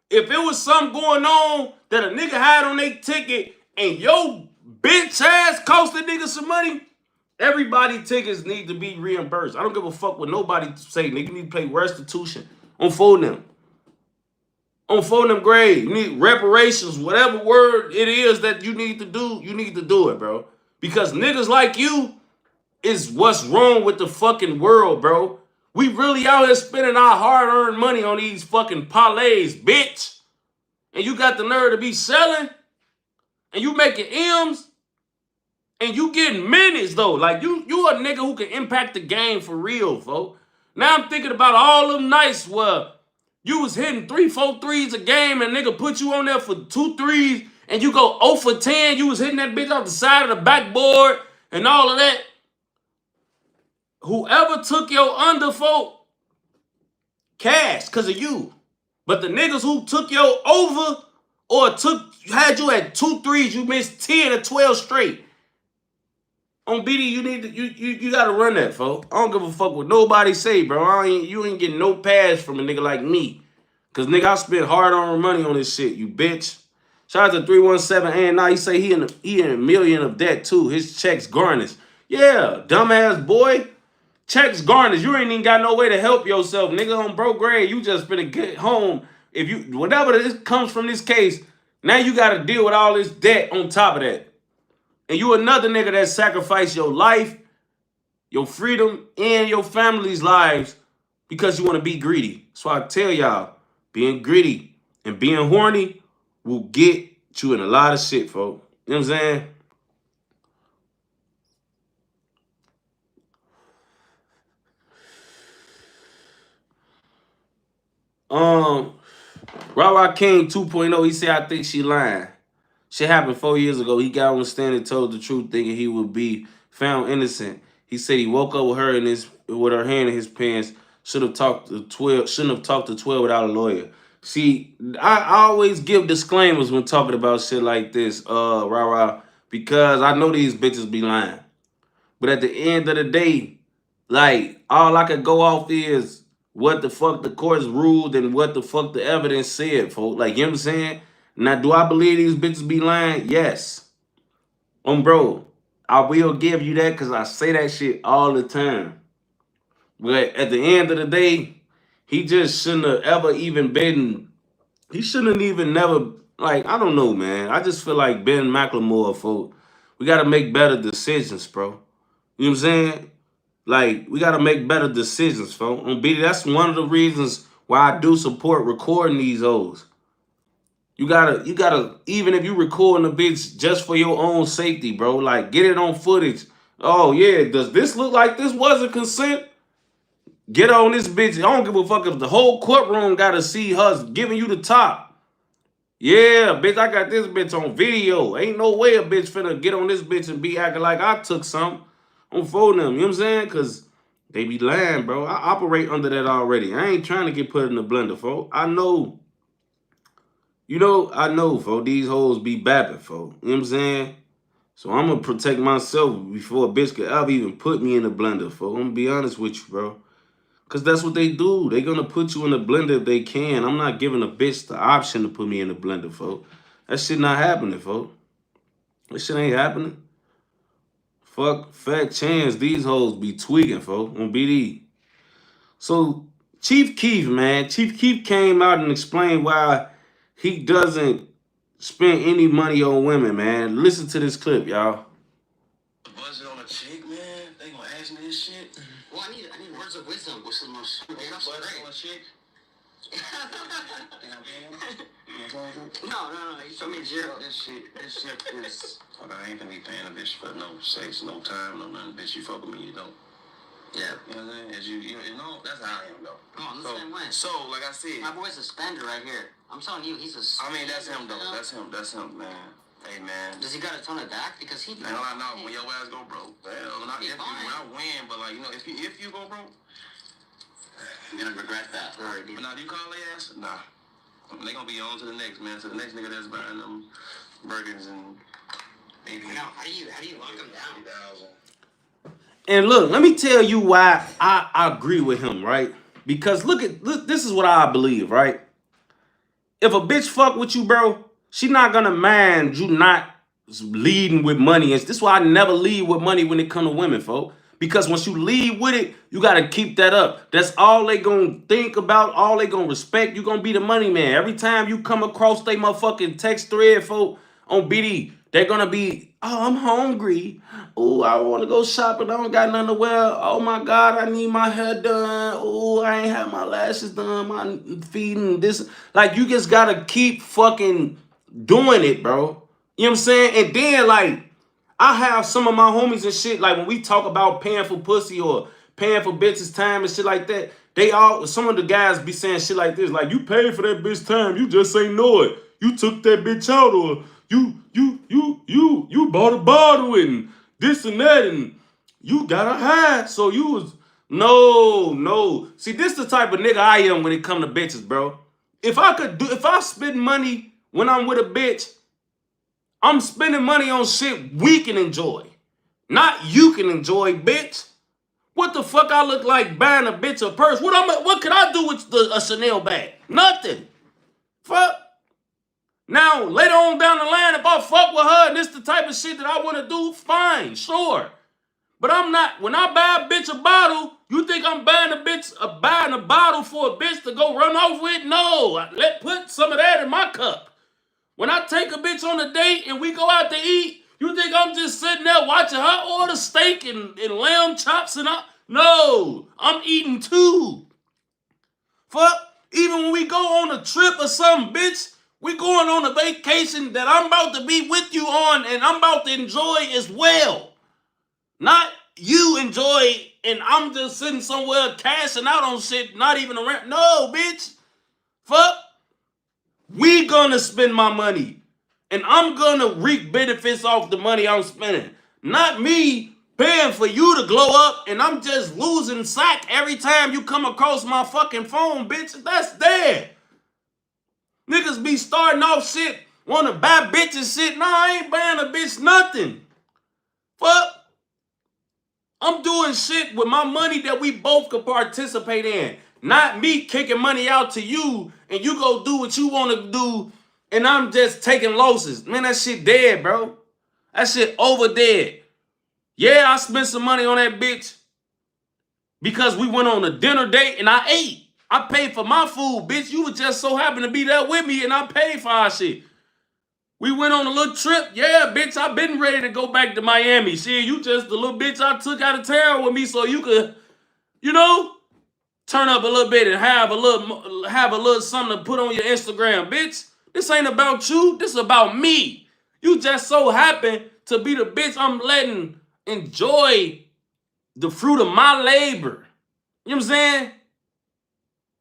If it was something going on that a nigga had on their ticket and your bitch ass cost the nigga some money, everybody tickets need to be reimbursed. I don't give a fuck what nobody say. Nigga need to pay restitution on phone them. On phone them grade. You need reparations, whatever word it is that you need to do, you need to do it, bro. Because niggas like you is what's wrong with the fucking world, bro. We really out here spending our hard-earned money on these fucking parlays, bitch. And you got the nerve to be selling, and you making M's, and you getting minutes, though. Like, you a nigga who can impact the game for real, folks. Now I'm thinking about all them nights where you was hitting 3, 4 threes a game, and nigga put you on there for 2 threes, and you go 0 for 10. You was hitting that bitch off the side of the backboard and all of that. Whoever took your under, folk, cash because of you. But the niggas who took your over or had you at 2 threes, you missed 10 or 12 straight. On BD, you gotta run that, folks. I don't give a fuck what nobody say, bro. You ain't getting no pass from a nigga like me. Cause nigga, I spent hard-earned money on this shit, you bitch. Shout out to 317 and now he say he in a million of debt too. His checks garnished. Yeah, dumbass boy. Checks garnished. You ain't even got no way to help yourself, nigga. On broke grade, you just finna get home. If you whatever this comes from this case, now you gotta deal with all this debt on top of that. And you another nigga that sacrificed your life, your freedom, and your family's lives because you want to be greedy. So I tell y'all, being greedy and being horny will get you in a lot of shit, folks. You know what I'm saying? Raw King 2.0, he said, I think she lying. Shit happened 4 years ago. He got on the stand and told the truth, thinking he would be found innocent. He said he woke up with her with her hand in his pants. Shouldn't have talked to 12 without a lawyer. See, I always give disclaimers when talking about shit like this, because I know these bitches be lying. But at the end of the day, like, all I could go off is what the fuck the courts ruled and what the fuck the evidence said, folks. Like, you know what I'm saying? Now, do I believe these bitches be lying? Yes. Bro, I will give you that because I say that shit all the time. But at the end of the day, he just shouldn't have ever even been, he shouldn't have even never, like, I don't know, man. I just feel like Ben Mclemore, folks. We got to make better decisions, bro. You know what I'm saying? Like, we got to make better decisions, folks. On BD, that's one of the reasons why I do support recording these hoes. You gotta, even if you recording a bitch just for your own safety, bro, like, get it on footage. Oh, yeah, does this look like this wasn't consent? Get on this bitch. I don't give a fuck if the whole courtroom gotta see her giving you the top. Yeah, bitch, I got this bitch on video. Ain't no way a bitch finna get on this bitch and be acting like I took something on phone them. You know what I'm saying? Because they be lying, bro. I operate under that already. I ain't trying to get put in the blender, folks. I know. I know, folks, these hoes be bapping, folks. You know what I'm saying? So I'm going to protect myself before a bitch could ever even put me in the blender, folks. I'm going to be honest with you, bro. Because that's what they do. They going to put you in the blender if they can. I'm not giving a bitch the option to put me in the blender, folks. That shit not happening, folks. That shit ain't happening. Fuck, fat chance these hoes be tweaking, folks, on BD. So, Chief Keef, man. Chief Keef came out and explained why he doesn't spend any money on women, man. Listen to this clip, y'all. Budget on a chick, man. They gonna ask me this shit. Well, I need words of wisdom. What's the most? Budget on a chick. No. You told me zero. This shit is. I ain't gonna be paying a bitch for no sex, no time, no nothing. Bitch, you fuck with me, you don't. Yeah, you know what I'm saying? You know, that's how I am, though. Oh, I'm the same way. So, like I said, my boy's a spender right here. I'm telling you, he's a spender. I mean, that's him, though. That's him, man. Hey, man. Does he got a ton of back? Because he... Hell, I know. When your ass go broke. Well, not if you, when I win, but, like, you know, if you go broke, you're gonna regret that. Right, but now, do you call their ass? Nah. They gonna be on to the next, man. To the next nigga that's buying them burgers and maybe... Now, how do you lock them down? 3,000. And look, let me tell you why I agree with him, right? Because look, this is what I believe, right? If a bitch fuck with you, bro, she not gonna mind you not leading with money. This is why I never lead with money when it come to women, folks. Because once you leave with it, you got to keep that up. That's all they going to think about, all they going to respect. You going to be the money man. Every time you come across they motherfucking text thread, folk, on BD, they're going to be, oh, I'm hungry. Oh, I want to go shopping. I don't got nothing to wear. Oh, my God, I need my hair done. Oh, I ain't have my lashes done, my feet and this. Like, you just got to keep fucking doing it, bro. You know what I'm saying? And then, like, I have some of my homies and shit, like when we talk about paying for pussy or paying for bitches time and shit like that, some of the guys be saying shit like this, like, you paid for that bitch time, you just ain't know it. You took that bitch out, or you bought a bottle and this and that, and you got a high, so you was no. See, this the type of nigga I am when it come to bitches, bro. If I spend money when I'm with a bitch, I'm spending money on shit we can enjoy. Not you can enjoy, bitch. What the fuck I look like buying a bitch a purse? What could I do with a Chanel bag? Nothing. Fuck. Now, later on down the line, if I fuck with her and this the type of shit that I want to do, fine, sure. But I'm not, when I buy a bitch a bottle, you think I'm buying a bottle for a bitch to go run off with? No. Put some of that in my cup. When I take a bitch on a date and we go out to eat, you think I'm just sitting there watching her order steak and lamb chops No, I'm eating too. Fuck, even when we go on a trip or something, bitch, we going on a vacation that I'm about to be with you on and I'm about to enjoy as well. Not you enjoy and I'm just sitting somewhere cashing out on shit, not even around. No, bitch. Fuck. We gonna spend my money. And I'm gonna reap benefits off the money I'm spending. Not me paying for you to glow up and I'm just losing sack every time you come across my fucking phone, bitch. That's dead. Niggas be starting off shit, wanna buy bitches shit. Nah, I ain't buying a bitch nothing. Fuck. I'm doing shit with my money that we both could participate in. Not me kicking money out to you and you go do what you want to do and I'm just taking losses. Man, that shit dead, bro. That shit over dead. Yeah, I spent some money on that bitch because we went on a dinner date and I ate. I paid for my food, bitch. You was just so happen to be there with me and I paid for our shit. We went on a little trip. Yeah, bitch, I been ready to go back to Miami. Shit, you just the little bitch I took out of town with me so you could, turn up a little bit and have a little something to put on your Instagram, bitch. This ain't about you. This is about me. You just so happen to be the bitch I'm letting enjoy the fruit of my labor. You know what I'm saying?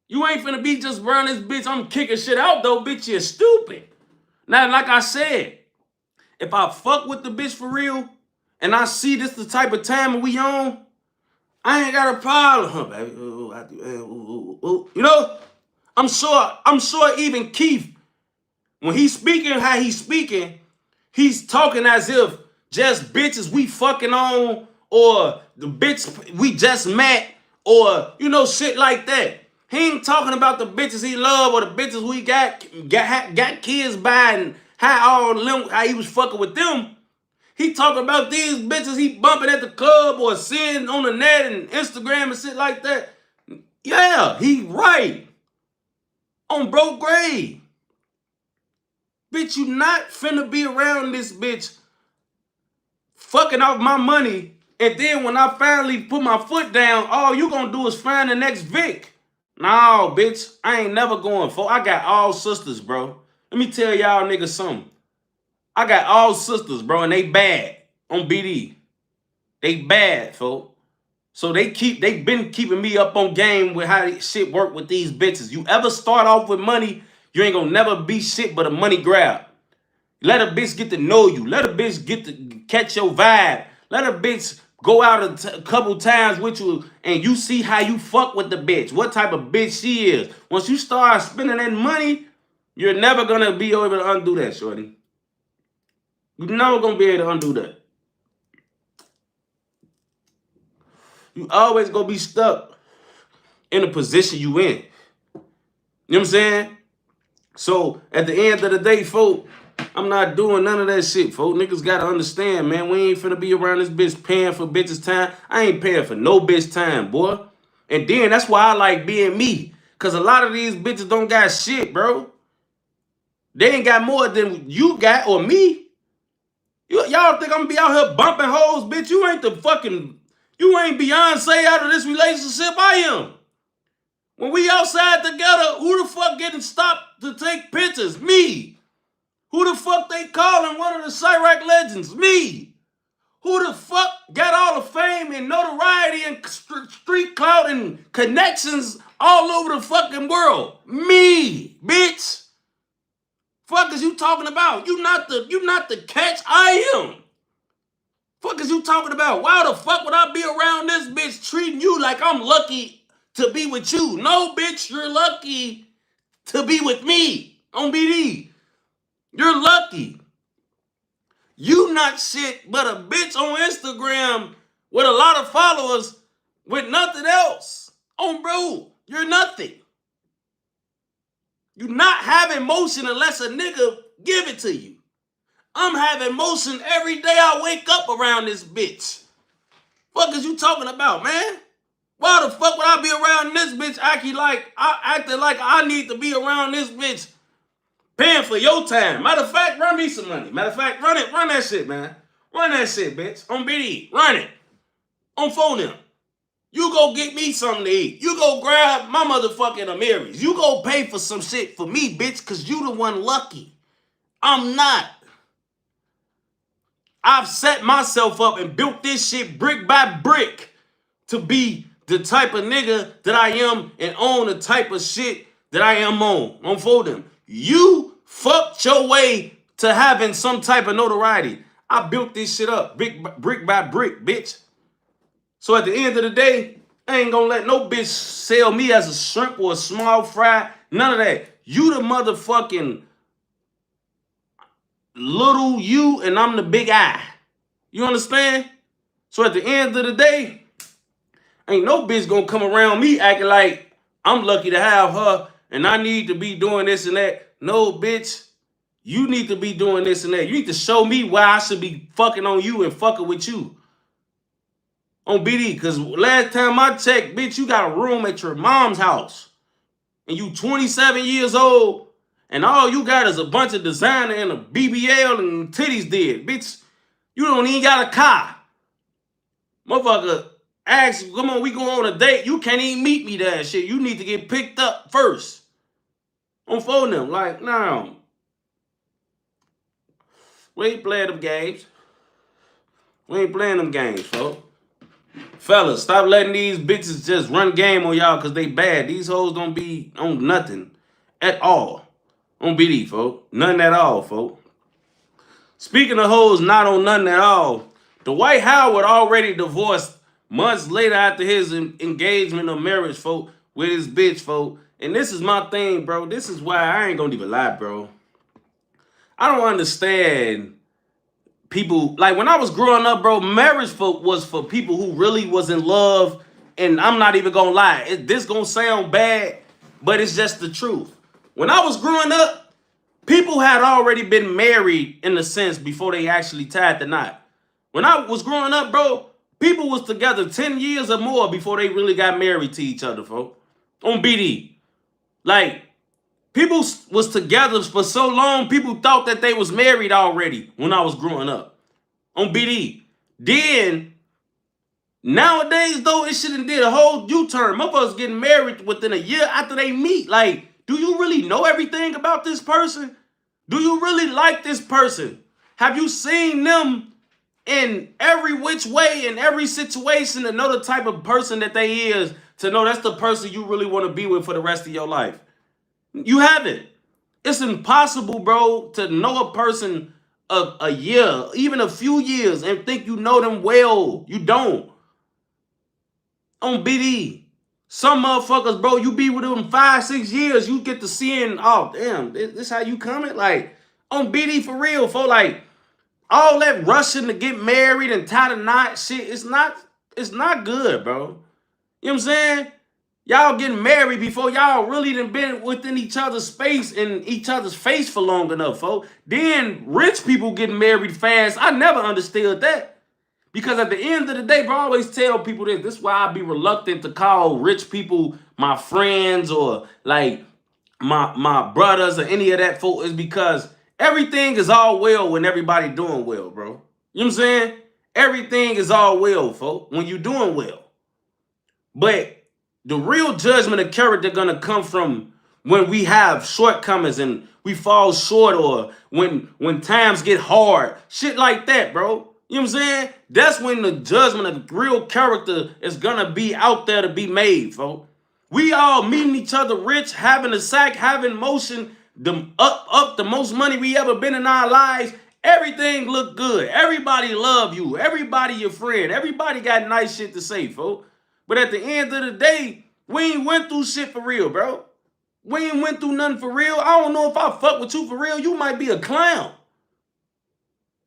You ain't finna be just around this bitch. I'm kicking shit out though, bitch. You're stupid. Now, like I said, if I fuck with the bitch for real and I see this the type of time we on, I ain't got a problem, baby. I'm sure even Keef, when he's speaking how he's speaking, he's talking as if just bitches we fucking on or the bitch we just met or, shit like that. He ain't talking about the bitches he love or the bitches we got kids by and how he was fucking with them. He talking about these bitches he bumping at the club or seeing on the net and Instagram and shit like that. Yeah, he right. On broke grade. Bitch, you not finna be around this bitch fucking off my money. And then when I finally put my foot down, all you gonna do is find the next Vic. No, bitch, I ain't never going for. I got all sisters, bro. Let me tell y'all niggas something. I got all sisters, bro, and they bad on BD. They bad, folks. So they been keeping me up on game with how shit work with these bitches. You ever start off with money, you ain't gonna never be shit but a money grab. Let a bitch get to know you. Let a bitch get to catch your vibe. Let a bitch go out a couple times with you and you see how you fuck with the bitch. What type of bitch she is. Once you start spending that money, you're never gonna be able to undo that, shorty. You're never gonna be able to undo that. You always gonna be stuck in the position you in. You know what I'm saying? So at the end of the day, folks, I'm not doing none of that shit, folks. Niggas gotta understand, man. We ain't finna be around this bitch paying for bitches' time. I ain't paying for no bitch time, boy. And then that's why I like being me. Cause a lot of these bitches don't got shit, bro. They ain't got more than you got or me. Y'all think I'm gonna be out here bumping hoes, bitch? You ain't Beyonce out of this relationship. I am. When we outside together, who the fuck getting stopped to take pictures? Me. Who the fuck they calling one of the Cyrac legends? Me. Who the fuck got all the fame and notoriety and street clout and connections all over the fucking world? Me, bitch. Fuck is you talking about? You not the catch. I am. Fuck is you talking about? Why the fuck would I be around this bitch treating you like I'm lucky to be with you? No, bitch, you're lucky to be with me on BD. You're lucky. You not shit but a bitch on Instagram with a lot of followers with nothing else. Oh, bro, you're nothing. You not having motion unless a nigga give it to you. I'm having motion every day I wake up around this bitch. Fuck is you talking about, man? Why the fuck would I be around this bitch acting like I need to be around this bitch paying for your time? Matter of fact, run me some money. Matter of fact, run that shit, man. Run that shit, bitch. On BD, run it. On phone them. You go get me something to eat. You go grab my motherfucking Amiris. You go pay for some shit for me, bitch, because you the one lucky. I'm not. I've set myself up and built this shit brick by brick to be the type of nigga that I am and own the type of shit that I am on for them. You fucked your way to having some type of notoriety. I built this shit up brick by brick, bitch. So at the end of the day, I ain't gonna let no bitch sell me as a shrimp or a small fry. None of that. You the motherfucking little you and I'm the big I. You understand? So at the end of the day, ain't no bitch gonna come around me acting like I'm lucky to have her and I need to be doing this and that. No, bitch. You need to be doing this and that. You need to show me why I should be fucking on you and fucking with you. On BD, because last time I checked, bitch, you got a room at your mom's house. And you 27 years old, and all you got is a bunch of designer and a BBL and titties did. Bitch, you don't even got a car. Motherfucker, ask, come on, we go on a date. You can't even meet me there, shit. You need to get picked up first. On phone them, like, no. We ain't playing them games. We ain't playing them games, folks. Fellas, stop letting these bitches just run game on y'all because they bad. These hoes don't be on nothing at all. On BD, folks. Nothing at all, folks. Speaking of hoes not on nothing at all, Dwight Howard already divorced months later after his engagement or marriage, folks, with his bitch, folks. And this is my thing, bro. This is why I ain't gonna even lie, bro. I don't understand people, like when I was growing up, bro, marriage was for people who really was in love. And I'm not even gonna lie, this gonna sound bad, but it's just the truth. When I was growing up, people had already been married in a sense before they actually tied the knot. When I was growing up, bro, people was together 10 years or more before they really got married to each other, folks. On BD. Like, people was together for so long, people thought that they was married already when I was growing up. On BD. Then, nowadays, though, it shouldn't did a whole U-turn. Motherfuckers getting married within a year after they meet. Like, do you really know everything about this person? Do you really like this person? Have you seen them in every which way, in every situation, to know the type of person that they is, to know that's the person you really want to be with for the rest of your life? You haven't. It's impossible, bro, to know a person a year, even a few years, and think you know them well. You don't. On BD. Some motherfuckers, bro, you be with them 5-6 years, you get to seeing, oh, damn, this how you coming? Like, on BD for real, for like, all that rushing to get married and tie the knot shit, it's not good, bro. You know what I'm saying? Y'all getting married before y'all really done been within each other's space and each other's face for long enough, folks. Then rich people getting married fast. I never understood that. Because at the end of the day, bro, I always tell people this. This is why I be reluctant to call rich people my friends or like my brothers or any of that folk, is because everything is all well when everybody doing well, bro. You know what I'm saying? Everything is all well, folk, when you doing well. But the real judgment of character gonna come from when we have shortcomings and we fall short, or when times get hard, shit like that, bro. You know what I'm saying? That's when the judgment of real character is gonna be out there to be made, folks. We all meeting each other rich, having a sack, having motion, up the most money we ever been in our lives. Everything look good. Everybody love you. Everybody your friend. Everybody got nice shit to say, folks. But at the end of the day, we ain't went through shit for real, bro. We ain't went through nothing for real. I don't know if I fuck with you for real. You might be a clown.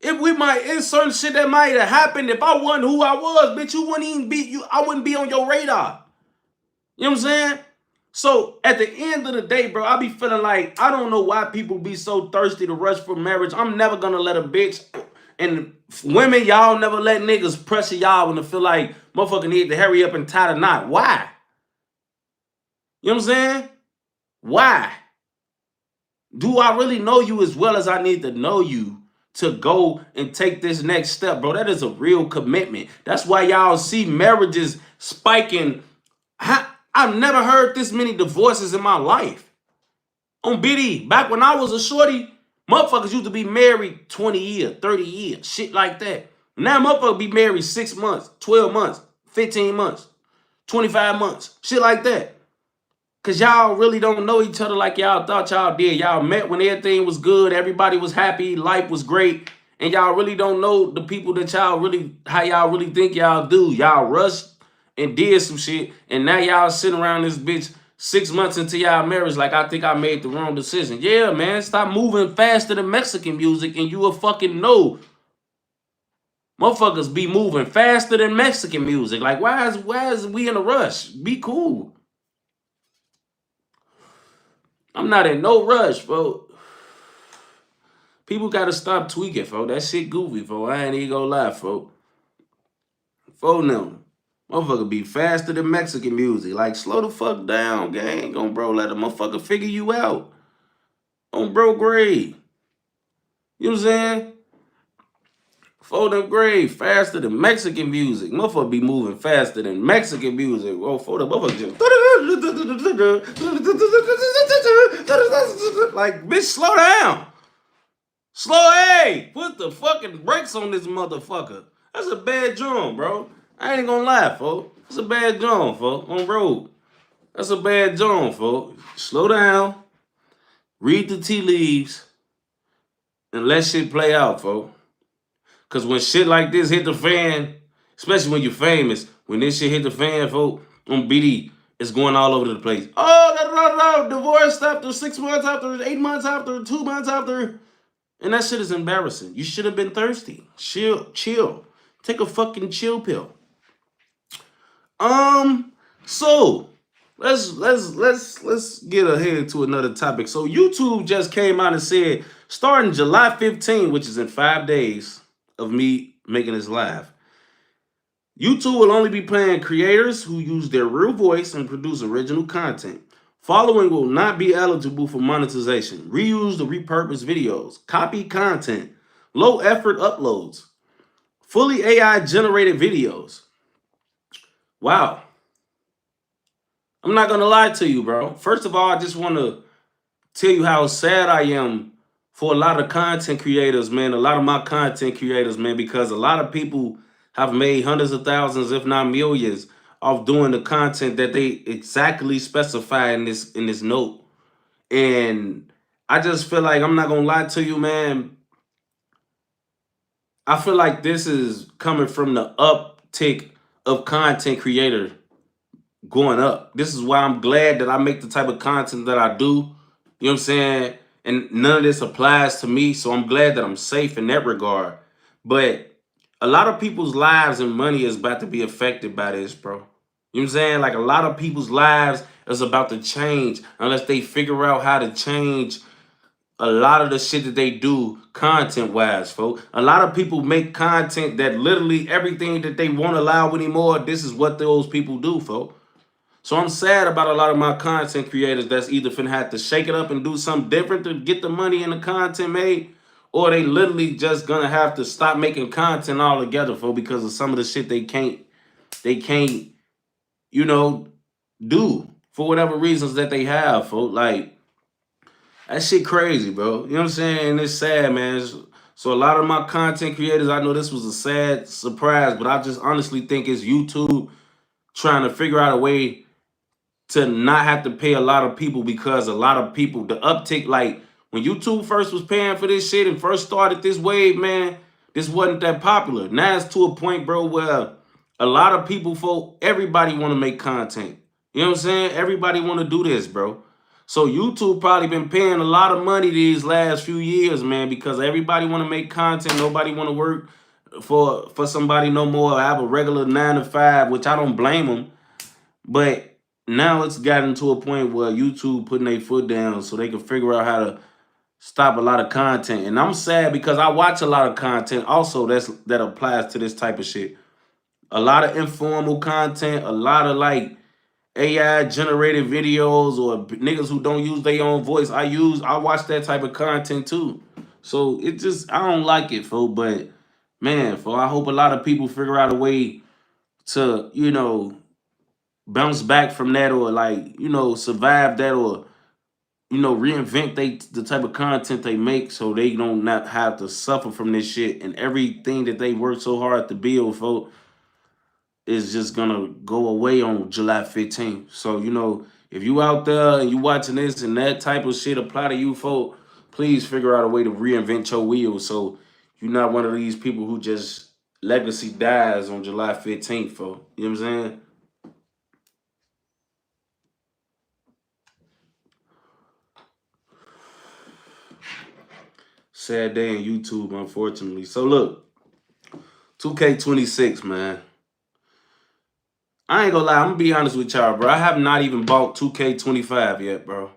It's certain shit that might have happened. If I wasn't who I was, bitch, you wouldn't even be you. I wouldn't be on your radar. You know what I'm saying? So at the end of the day, bro, I be feeling like I don't know why people be so thirsty to rush for marriage. I'm never gonna let a bitch, and women, y'all never let niggas pressure y'all when they feel like motherfucker need to hurry up and tie the knot. Why? You know what I'm saying? Why? Do I really know you as well as I need to know you to go and take this next step, bro? That is a real commitment. That's why y'all see marriages spiking. I've never heard this many divorces in my life. On BD, back when I was a shorty, motherfuckers used to be married 20 years, 30 years, shit like that. Now motherfuckers be married 6 months, 12 months, 15 months, 25 months, shit like that. Cause y'all really don't know each other like y'all thought y'all did. Y'all met when everything was good, everybody was happy, life was great, and y'all really don't know the people that how y'all really think y'all do. Y'all rushed and did some shit, and now y'all sitting around this bitch 6 months into y'all marriage like I think I made the wrong decision. Yeah, man, stop moving faster than Mexican music, and you will fucking know. Motherfuckers be moving faster than Mexican music. Like, why is we in a rush? Be cool. I'm not in no rush, folks. People gotta stop tweaking, folks. That shit goofy, folks. I ain't even gonna lie, folks. Folks, them. Motherfucker be faster than Mexican music. Like, slow the fuck down, gang. Gon' bro, let a motherfucker figure you out. On bro grade. You know what I'm saying? For them grade, faster than Mexican music. Motherfucker be moving faster than Mexican music. Oh, for the motherfucker just like, bitch, slow down. Slow, hey, put the fucking brakes on this motherfucker. That's a bad drum, bro. I ain't gonna lie, folks. That's a bad drum, folks. On road. That's a bad drum, folks. Slow down. Read the tea leaves. And let shit play out, folks. Because when shit like this hit the fan, especially when you're famous, when this shit hit the fan, folks, on BD, it's going all over the place. Oh, divorced after 6 months, after 8 months, after 2 months, after... And that shit is embarrassing. You should have been thirsty. Chill. Take a fucking chill pill. So let's get ahead to another topic. So YouTube just came out and said, starting July 15, which is in 5 days of me making this live, YouTube will only be paying creators who use their real voice and produce original content. Following will not be eligible for monetization. Reuse or repurpose videos, copy content, low effort uploads, fully AI generated videos. Wow. I'm not gonna lie to you, bro. First of all, I just want to tell you how sad I am for a lot of content creators, man. A lot of my content creators, man, because a lot of people have made hundreds of thousands, if not millions, off doing the content that they exactly specify in this note. And I just feel like, I'm not gonna lie to you, man. I feel like this is coming from the uptick of content creator going up. This is why I'm glad that I make the type of content that I do. You know what I'm saying? And none of this applies to me, so I'm glad that I'm safe in that regard. But a lot of people's lives and money is about to be affected by this, bro. You know what I'm saying? Like a lot of people's lives is about to change unless they figure out how to change a lot of the shit that they do content-wise, folks. A lot of people make content that literally everything that they won't allow anymore, this is what those people do, folks. So I'm sad about a lot of my content creators that's either finna have to shake it up and do something different to get the money and the content made, or they literally just gonna have to stop making content altogether, folks, because of some of the shit they can't, you know, do for whatever reasons that they have, folks. Like, that shit crazy, bro. You know what I'm saying? And it's sad, man. So a lot of my content creators, I know this was a sad surprise, but I just honestly think it's YouTube trying to figure out a way to not have to pay a lot of people, because a lot of people, the uptick, like when YouTube first was paying for this shit and first started this wave, man, this wasn't that popular. Now it's to a point, bro, where a lot of people, everybody want to make content. You know what I'm saying? Everybody want to do this, bro. So YouTube probably been paying a lot of money these last few years, man, because everybody want to make content. Nobody want to work for somebody no more. I have a regular 9 to 5, which I don't blame them. But now it's gotten to a point where YouTube putting their foot down so they can figure out how to stop a lot of content. And I'm sad because I watch a lot of content also that applies to this type of shit. A lot of informal content, a lot of like AI generated videos or niggas who don't use their own voice. I watch that type of content too. So it just, I don't like it, folks. But man, I hope a lot of people figure out a way to, bounce back from that, or like, survive that, or reinvent the type of content they make so they don't not have to suffer from this shit, and everything that they worked so hard to build, folks, is just gonna go away on July 15th. So, if you out there and you watching this and that type of shit apply to you, folks, please figure out a way to reinvent your wheel so you're not one of these people who just legacy dies on July 15th, folks. You know what I'm saying? Sad day in YouTube, unfortunately. So look, 2K26, man. I ain't gonna lie, I'm gonna be honest with y'all, bro. I have not even bought 2K25 yet, bro.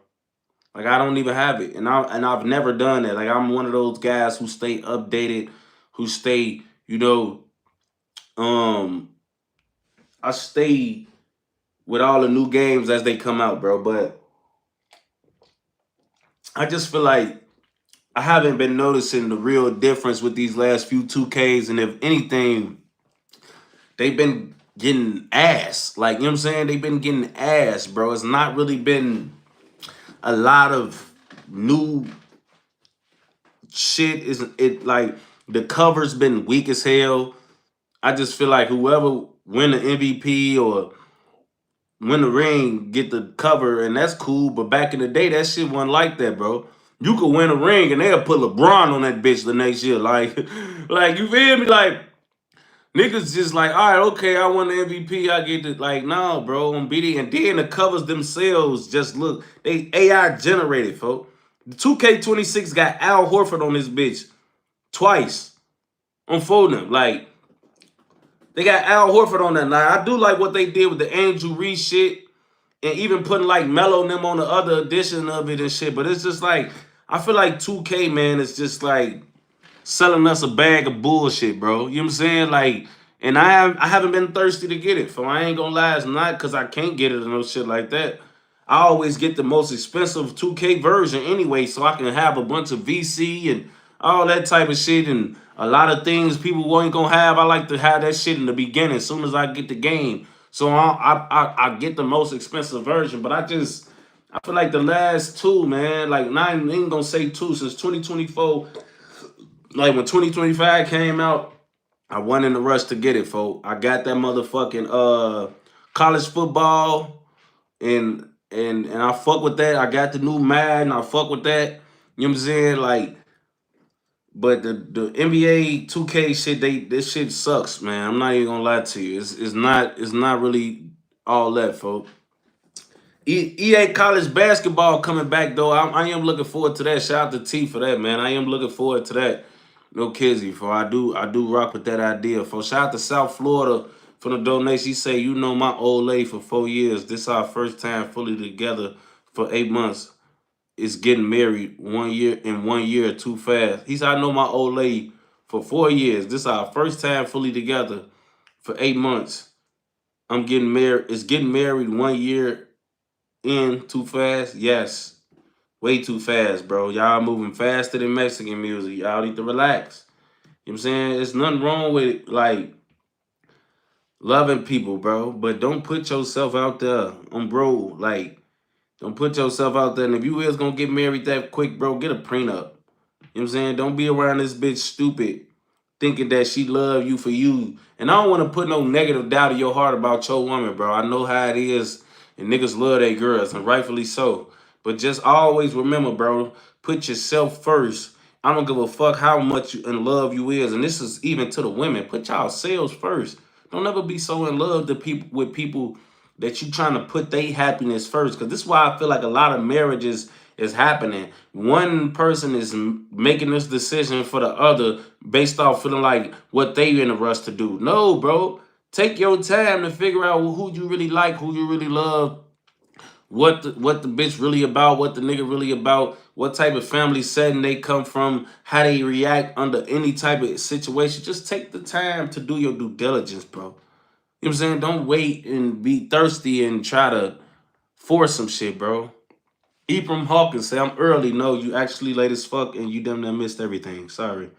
Like, I don't even have it. And I've never done that. Like, I'm one of those guys who stay updated, who stay, I stay with all the new games as they come out, bro. But I just feel like I haven't been noticing the real difference with these last few 2Ks. And if anything, they've been getting ass. Like, you know what I'm saying? They've been getting ass, bro. It's not really been a lot of new shit. Like, the cover's been weak as hell. I just feel like whoever win the MVP or win the ring get the cover, and that's cool. But back in the day, that shit wasn't like that, bro. You could win a ring and they'll put LeBron on that bitch the next year. Like, like, you feel me? Like, niggas just like, all right, okay, I won the MVP, I get it. Like, no, bro, I'm beating. And then the covers themselves just look, they AI generated, folks. The 2K26 got Al Horford on this bitch twice on Foden. Like, they got Al Horford on that. Now, I do like what they did with the Andrew Reese shit, and even putting like Melo and them on the other edition of it and shit. But it's just like, I feel like 2K, man, is just like selling us a bag of bullshit, bro. You know what I'm saying? Like, and I haven't been thirsty to get it. So I ain't gonna lie, it's not because I can't get it or no shit like that. I always get the most expensive 2K version anyway, so I can have a bunch of VC and all that type of shit, and a lot of things people ain't gonna have. I like to have that shit in the beginning as soon as I get the game. So I get the most expensive version, but I feel like the last two, man, like, I ain't gonna say two, since 2024, like when 2025 came out, I wasn't in the rush to get it, folks. I got that motherfucking college football, and I fuck with that. I got the new Madden, I fuck with that. You know what I'm saying? Like, but the NBA 2K shit, this shit sucks, man. I'm not even gonna lie to you. It's not really all that, folks. EA college basketball coming back though. I am looking forward to that. Shout out to T for that, man. I am looking forward to that. No kizzy, for I do rock with that idea. For shout out to South Florida For the donation, he say, you know my old lady for 4 years. This our first time fully together for 8 months. It's getting married 1 year in 1 year too fast. He said, I know my old lady for 4 years. This our first time fully together for 8 months. I'm getting married. It's getting married 1 year in too fast. Yes. Way too fast, bro. Y'all moving faster than Mexican music. Y'all need to relax. You know what I'm saying? There's nothing wrong with like loving people, bro. But don't put yourself out there on bro. Like, don't put yourself out there. And if you is gonna get married that quick, bro, get a prenup. You know what I'm saying? Don't be around this bitch stupid, thinking that she love you for you. And I don't want to put no negative doubt in your heart about your woman, bro. I know how it is, and niggas love their girls, and rightfully so. But just always remember, bro, put yourself first. I don't give a fuck how much in love you is, and this is even to the women. Put y'all selves first. Don't ever be so in love with people that you trying to put their happiness first. Because this is why I feel like a lot of marriages is happening. One person is making this decision for the other based off feeling like what they in a rush to do. No, bro. Take your time to figure out who you really like, who you really love, what the bitch really about, what the nigga really about, what type of family setting they come from, how they react under any type of situation. Just take the time to do your due diligence, bro. You know what I'm saying? Don't wait and be thirsty and try to force some shit, bro. Ephraim Hawkins say, I'm early. No, you actually late as fuck and you damn near missed everything. Sorry.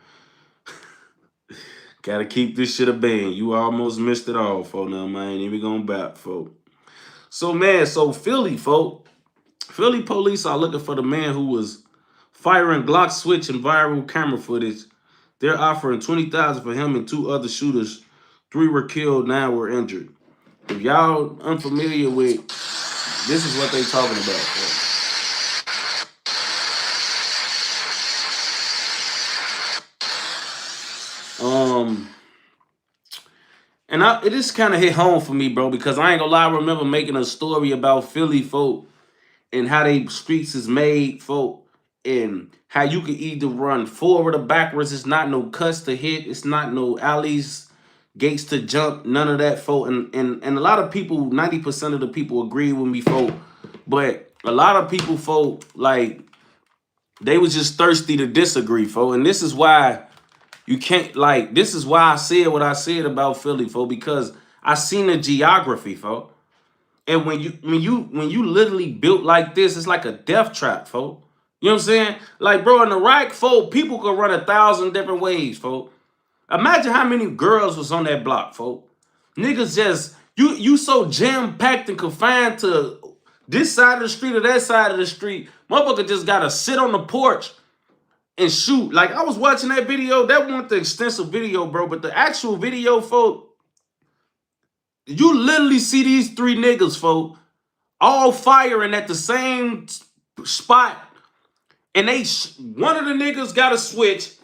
Gotta keep this shit a bang. You almost missed it all, folk. Now, man. Ain't even going back, folk. So, man, Philly, folk. Philly police are looking for the man who was firing Glock switch and viral camera footage. They're offering $20,000 for him and 2 other shooters. 3 were killed, 9 were injured. If y'all unfamiliar with, this is what they talking about, folk. And it just kind of hit home for me, bro, because I ain't gonna lie, I remember making a story about Philly folk and how they streets is made, folk, and how you can either run forward or backwards. It's not no cuts to hit. It's not no alleys, gates to jump, none of that, folk. And a lot of people, 90% of the people agree with me, folk. But a lot of people, folk, like, they was just thirsty to disagree, folk. And this is why you can't, like, this is why I said what I said about Philly, folk, because I seen the geography, folk. And when you literally built like this, it's like a death trap, folk. You know what I'm saying? Like, bro, in Iraq, folk, people could run 1,000 different ways, folk. Imagine how many girls was on that block, folk. Niggas just, you so jam-packed and confined to this side of the street or that side of the street. Motherfucker just gotta sit on the porch and shoot. Like, I was watching that video. That wasn't the extensive video, bro. But the actual video, folk, you literally see these 3 niggas, folk, all firing at the same spot. And one of the niggas got a switch.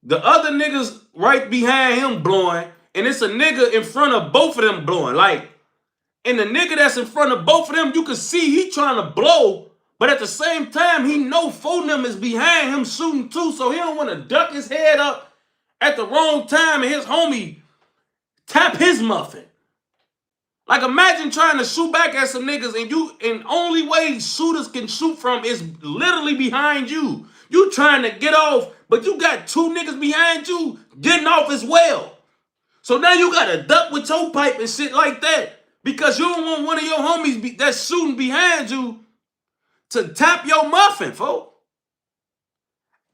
The other niggas right behind him blowing. And it's a nigga in front of both of them blowing. Like, and the nigga that's in front of both of them, you can see he trying to blow. But at the same time, he know 4 of them is behind him shooting too. So he don't want to duck his head up at the wrong time and his homie tap his muffin. Like, imagine trying to shoot back at some niggas and only way shooters can shoot from is literally behind you. You trying to get off, but you got 2 niggas behind you getting off as well. So now you gotta duck with your pipe and shit like that because you don't want one of your homies that's shooting behind you to tap your muffin, folk.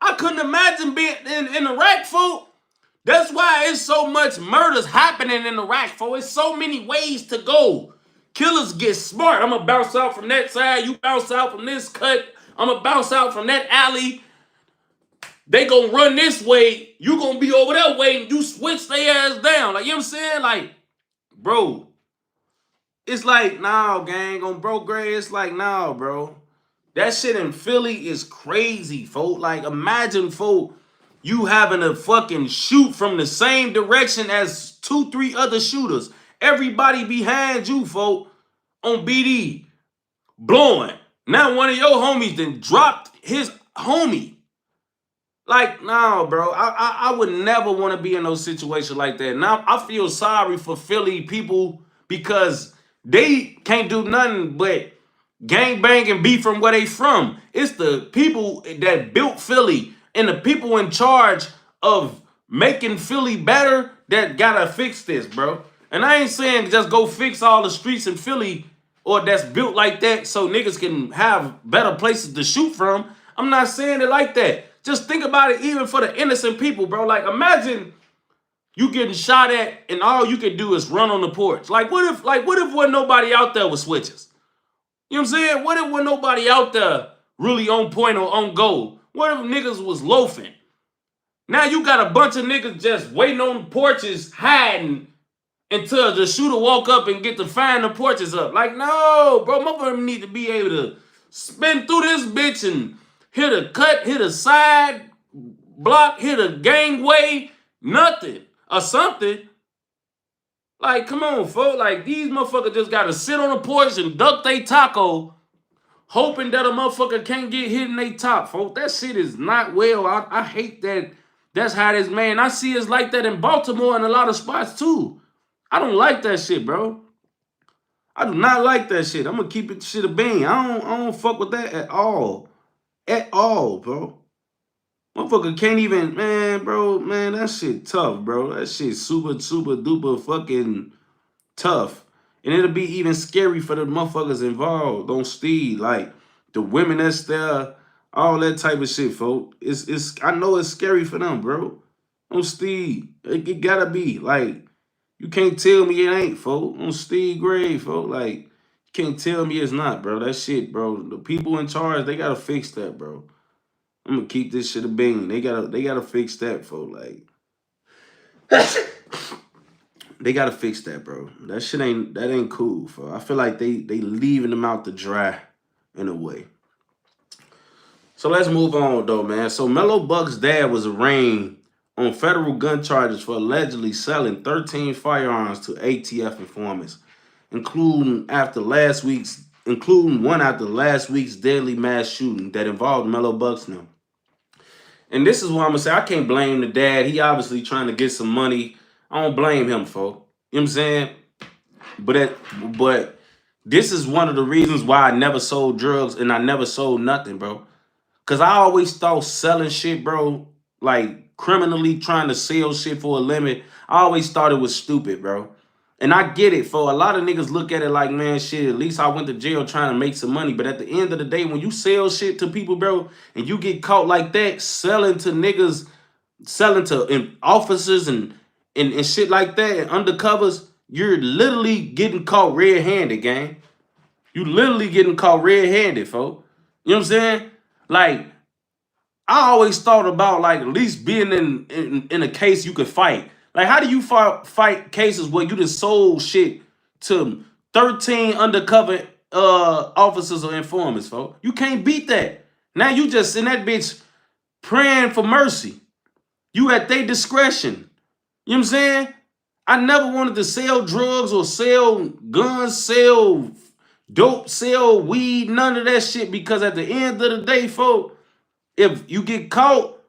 I couldn't imagine being in Iraq, folk. That's why it's so much murders happening in Iraq, folk. It's so many ways to go. Killers get smart. I'm gonna bounce out from that side. You bounce out from this cut. I'm gonna bounce out from that alley. They gonna run this way. You gonna be over that way and you switch their ass down. Like, you know what I'm saying? Like, bro, it's like, nah, gang. On Bro Gray, it's like, nah, bro. That shit in Philly is crazy, folk. Like, imagine, folk, you having to fucking shoot from the same direction as 2, 3 other shooters. Everybody behind you, folk, on BD, blowing. Now one of your homies then dropped his homie. Like, no, bro. I would never want to be in no situation like that. Now I feel sorry for Philly people because they can't do nothing but gang bang and be from where they from. It's the people that built Philly and the people in charge of making Philly better that gotta fix this, bro. And I ain't saying just go fix all the streets in Philly or that's built like that so niggas can have better places to shoot from. I'm not saying it like that. Just think about it even for the innocent people, bro. Like imagine you getting shot at and all you can do is run on the porch. Like what if wasn't nobody out there with switches? You know what I'm saying? What if wasn't nobody out there really on point or on goal? What if niggas was loafing? Now you got a bunch of niggas just waiting on porches, hiding until the shooter walk up and get to find the porches up. Like, no, bro, motherfucker need to be able to spin through this bitch and hit a cut, hit a side block, hit a gangway, nothing. Or something. Like, come on, folks. Like, these motherfuckers just gotta sit on the porch and duck they taco, hoping that a motherfucker can't get hit in they top, folks. That shit is not well. I hate that. That's how this, man. I see it's like that in Baltimore and a lot of spots, too. I don't like that shit, bro. I do not like that shit. I'm gonna keep it shit a bean. I don't fuck with that at all. At all, bro. Motherfucker can't even, man, bro, man, that shit tough, bro. That shit super, super duper fucking tough. And it'll be even scary for the motherfuckers involved on Steve. Like the women that's there, all that type of shit, folks. It's I know it's scary for them, bro. On Steve. It gotta be. Like, you can't tell me it ain't, folks. On Steve Gray, folks. Like, you can't tell me it's not, bro. That shit, bro. The people in charge, they gotta fix that, bro. I'm gonna keep this shit a bean. They gotta fix that, folks. Like, they gotta fix that, bro. That shit ain't cool, folks. I feel like they leaving them out to dry in a way. So let's move on, though, man. So Mellow Buck's dad was arraigned on federal gun charges for allegedly selling 13 firearms to ATF informants, including one after last week's deadly mass shooting that involved Mellow Bucks now. And this is what I'm gonna say. I can't blame the dad. He obviously trying to get some money. I don't blame him, folks. You know what I'm saying? But this is one of the reasons why I never sold drugs and I never sold nothing, bro. Cause I always thought selling shit, bro, like criminally trying to sell shit for a limit, I always thought it was stupid, bro. And I get it, for a lot of niggas look at it like, man, shit, at least I went to jail trying to make some money. But at the end of the day, when you sell shit to people, bro, and you get caught like that, selling to niggas, selling to officers and shit like that, and undercovers, you're literally getting caught red-handed, gang. You literally getting caught red-handed, folks. You know what I'm saying? Like, I always thought about, like, at least being in a case you could fight. Like, how do you fight cases where you just sold shit to 13 undercover officers or informants, folks? You can't beat that. Now you just in that bitch praying for mercy. You at their discretion. You know what I'm saying? I never wanted to sell drugs or sell guns, sell dope, sell weed, none of that shit, because at the end of the day, folks, if you get caught,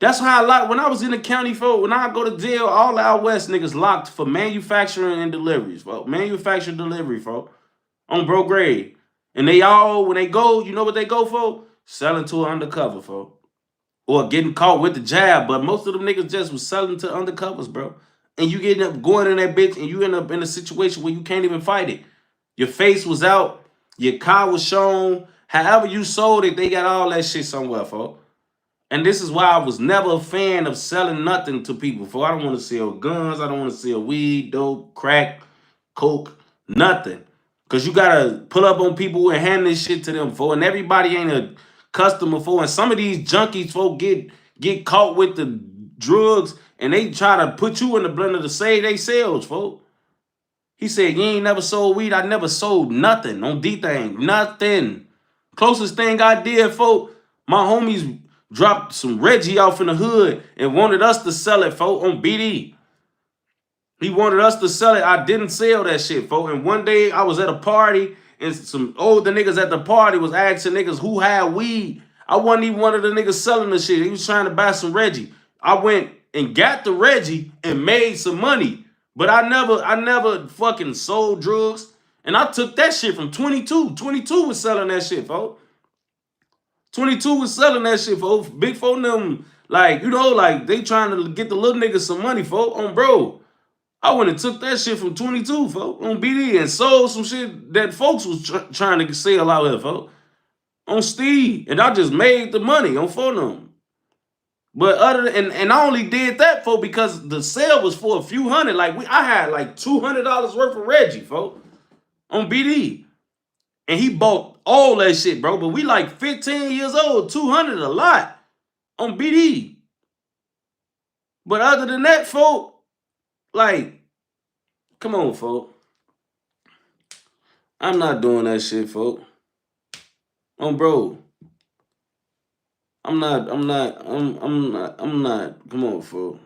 that's how a lot, when I was in the county, folks, when I go to jail, all our West niggas locked for manufacturing and deliveries, folks. Manufacturing delivery, folks. On bro grade. And they all, when they go, you know what they go for? Selling to an undercover, folks. Or getting caught with the jab. But most of them niggas just was selling to undercovers, bro. And you end up going in that bitch and you end up in a situation where you can't even fight it. Your face was out. Your car was shown. However you sold it, they got all that shit somewhere, folks. And this is why I was never a fan of selling nothing to people, folks. I don't want to sell guns. I don't want to sell weed, dope, crack, coke, nothing. Because you got to pull up on people and hand this shit to them, folks. And everybody ain't a customer, folks. And some of these junkies, folks, get caught with the drugs and they try to put you in the blender to save they sales, folks. He said, you ain't never sold weed. I never sold nothing on D-Thing. Nothing. Closest thing I did, folks, my homies dropped some Reggie off in the hood and wanted us to sell it, folks, on BD. He wanted us to sell it. I didn't sell that shit, folks. And one day I was at a party and some older niggas at the party was asking niggas who had weed. I wasn't even one of the niggas selling the shit. He was trying to buy some Reggie. I went and got the Reggie and made some money. But I never fucking sold drugs. And I took that shit from 22. 22 was selling that shit, folks. 22 was selling that shit, folks. Big folk them, like, you know, like, they trying to get the little niggas some money, folks, on bro. I went and took that shit from 22, folks, on BD and sold some shit that folks was trying to sell out here, folks. On Steve. And I just made the money on phone them. But other than, and I only did that, folks, because the sale was for a few hundred. Like, I had like $200 worth of Reggie, folks, on BD. And he bought all that shit, bro. But we like 15 years old, 200 a lot on BD. But other than that, folk, like, come on, folk. I'm not doing that shit, folk. Bro. I'm not. Come on, folk.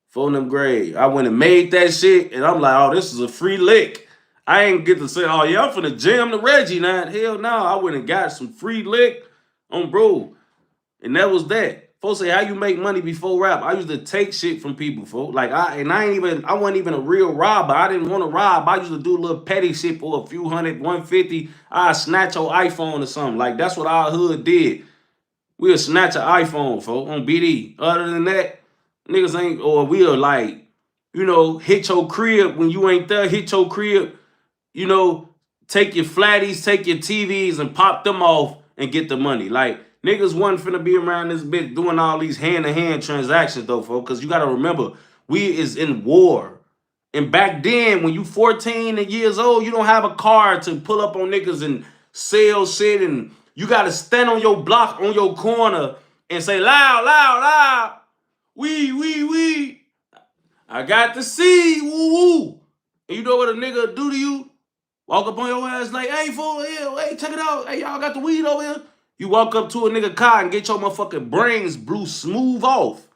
Phone them grade. I went and made that shit, and I'm like, oh, this is a free lick. I ain't get to say, oh, yeah, I'm finna jam the Reggie now. Hell no, I went and got some free lick on bro. And that was that. Folks say, how you make money before rap? I used to take shit from people, folks. Like, I wasn't even a real robber. I didn't want to rob. I used to do a little petty shit for a few hundred, 150. I'd snatch your iPhone or something. Like, that's what our hood did. We'll snatch an iPhone, folks, on BD. Other than that, niggas ain't, or we'll like, you know, hit your crib when you ain't there, hit your crib, you know, take your flatties, take your TVs and pop them off and get the money. Like, niggas wasn't finna be around this bitch doing all these hand-to-hand transactions though, folks, because you gotta remember, we is in war. And back then, when you 14 years old, you don't have a car to pull up on niggas and sell shit, and you gotta stand on your block, on your corner, and say, loud, loud, loud, wee. I got to see, woo. And you know what a nigga do to you? Walk up on your ass like, hey, fool, hey, check it out. Hey, y'all got the weed over here? You walk up to a nigga car and get your motherfucking brains blew smooth off.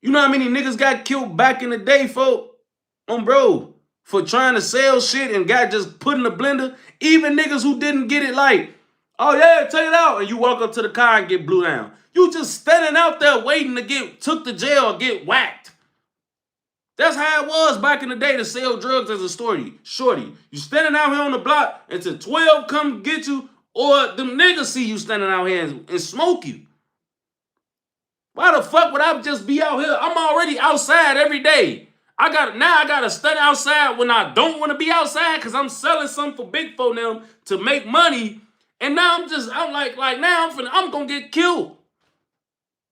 You know how many niggas got killed back in the day, folk? Bro, for trying to sell shit and got just put in the blender? Even niggas who didn't get it like, oh yeah, check it out. And you walk up to the car and get blew down. You just standing out there waiting to get took to jail or get whacked. That's how it was back in the day to sell drugs as a shorty. You standing out here on the block until 12 come get you, or them niggas see you standing out here and smoke you. Why the fuck would I just be out here? I'm already outside every day. I gotta study outside when I don't want to be outside because I'm selling something for big folk now to make money. And now I'm gonna get killed.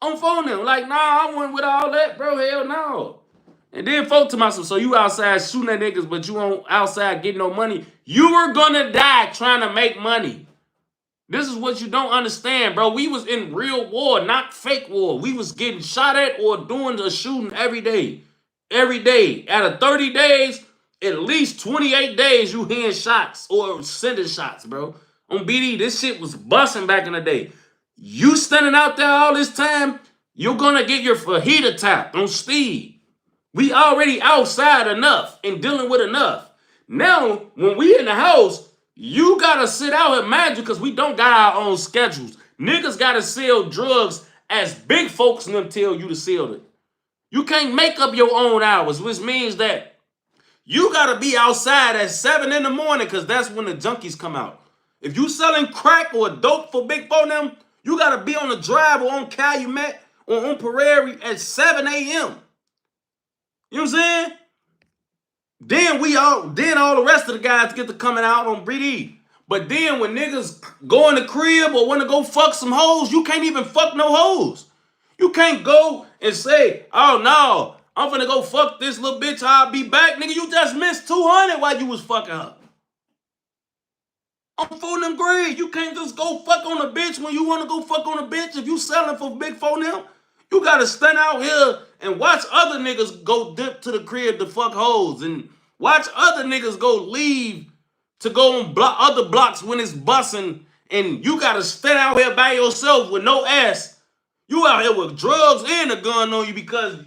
I'm phoning them. Like, nah, I went with all that, bro. Hell no. And then folk to myself, so you outside shooting at niggas, but you won't outside getting no money. You were gonna die trying to make money. This is what you don't understand, bro. We was in real war, not fake war. We was getting shot at or doing the shooting every day. Every day. Out of 30 days, at least 28 days you hearing shots or sending shots, bro. On BD, this shit was busting back in the day. You standing out there all this time, you're gonna get your fajita tapped on Steve. We already outside enough and dealing with enough. Now, when we in the house, you gotta sit out here, mind you, because we don't got our own schedules. Niggas gotta sell drugs as big folks and them tell you to sell it. You can't make up your own hours, which means that you gotta be outside at 7 in the morning because that's when the junkies come out. If you selling crack or dope for big folk them, you gotta be on the drive or on Calumet or on Prairie at 7 a.m. You know what I'm saying? Then all the rest of the guys get to coming out on BD. But then when niggas go in the crib or want to go fuck some hoes, you can't even fuck no hoes. You can't go and say, oh no, I'm finna go fuck this little bitch, I'll be back. Nigga, you just missed 200 while you was fucking her. I'm fooling them grade. You can't just go fuck on a bitch when you want to go fuck on a bitch. If you selling for big phone them, you gotta stand out here and watch other niggas go dip to the crib to fuck hoes and watch other niggas go leave to go on other blocks when it's busting, and you gotta stand out here by yourself with no ass. You out here with drugs and a gun on you because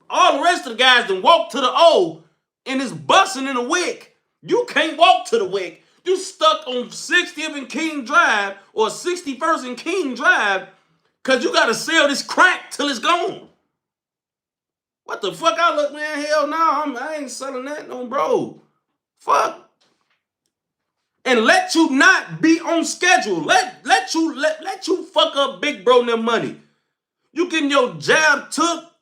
all the rest of the guys done walk to the O and it's busting in the wick. You can't walk to the wick. You stuck on 60th and King Drive or 61st and King Drive because you got to sell this crack till it's gone. What the fuck? I look, man, hell no, I ain't selling that no, bro. Fuck. And let you not be on schedule. Let you fuck up big bro them money. You getting your jab took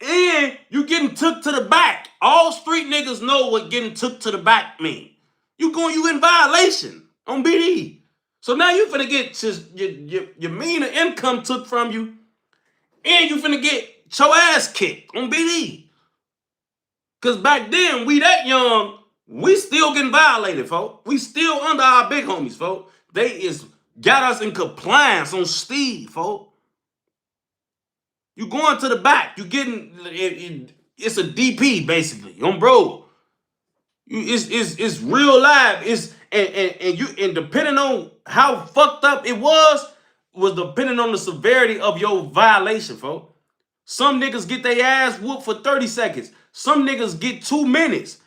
and you getting took to the back. All street niggas know what getting took to the back mean. You in violation on BD. So now you finna get your meaner income took from you, and you finna get your ass kicked on BD. Cause back then we that young, we still getting violated, folks. We still under our big homies, folks. They is got us in compliance on Steve, folks. You going to the back. You getting it's a DP basically on bro. It's real life. And depending on how fucked up it was depending on the severity of your violation, folks. Some niggas get their ass whooped for 30 seconds. Some niggas get 2 minutes.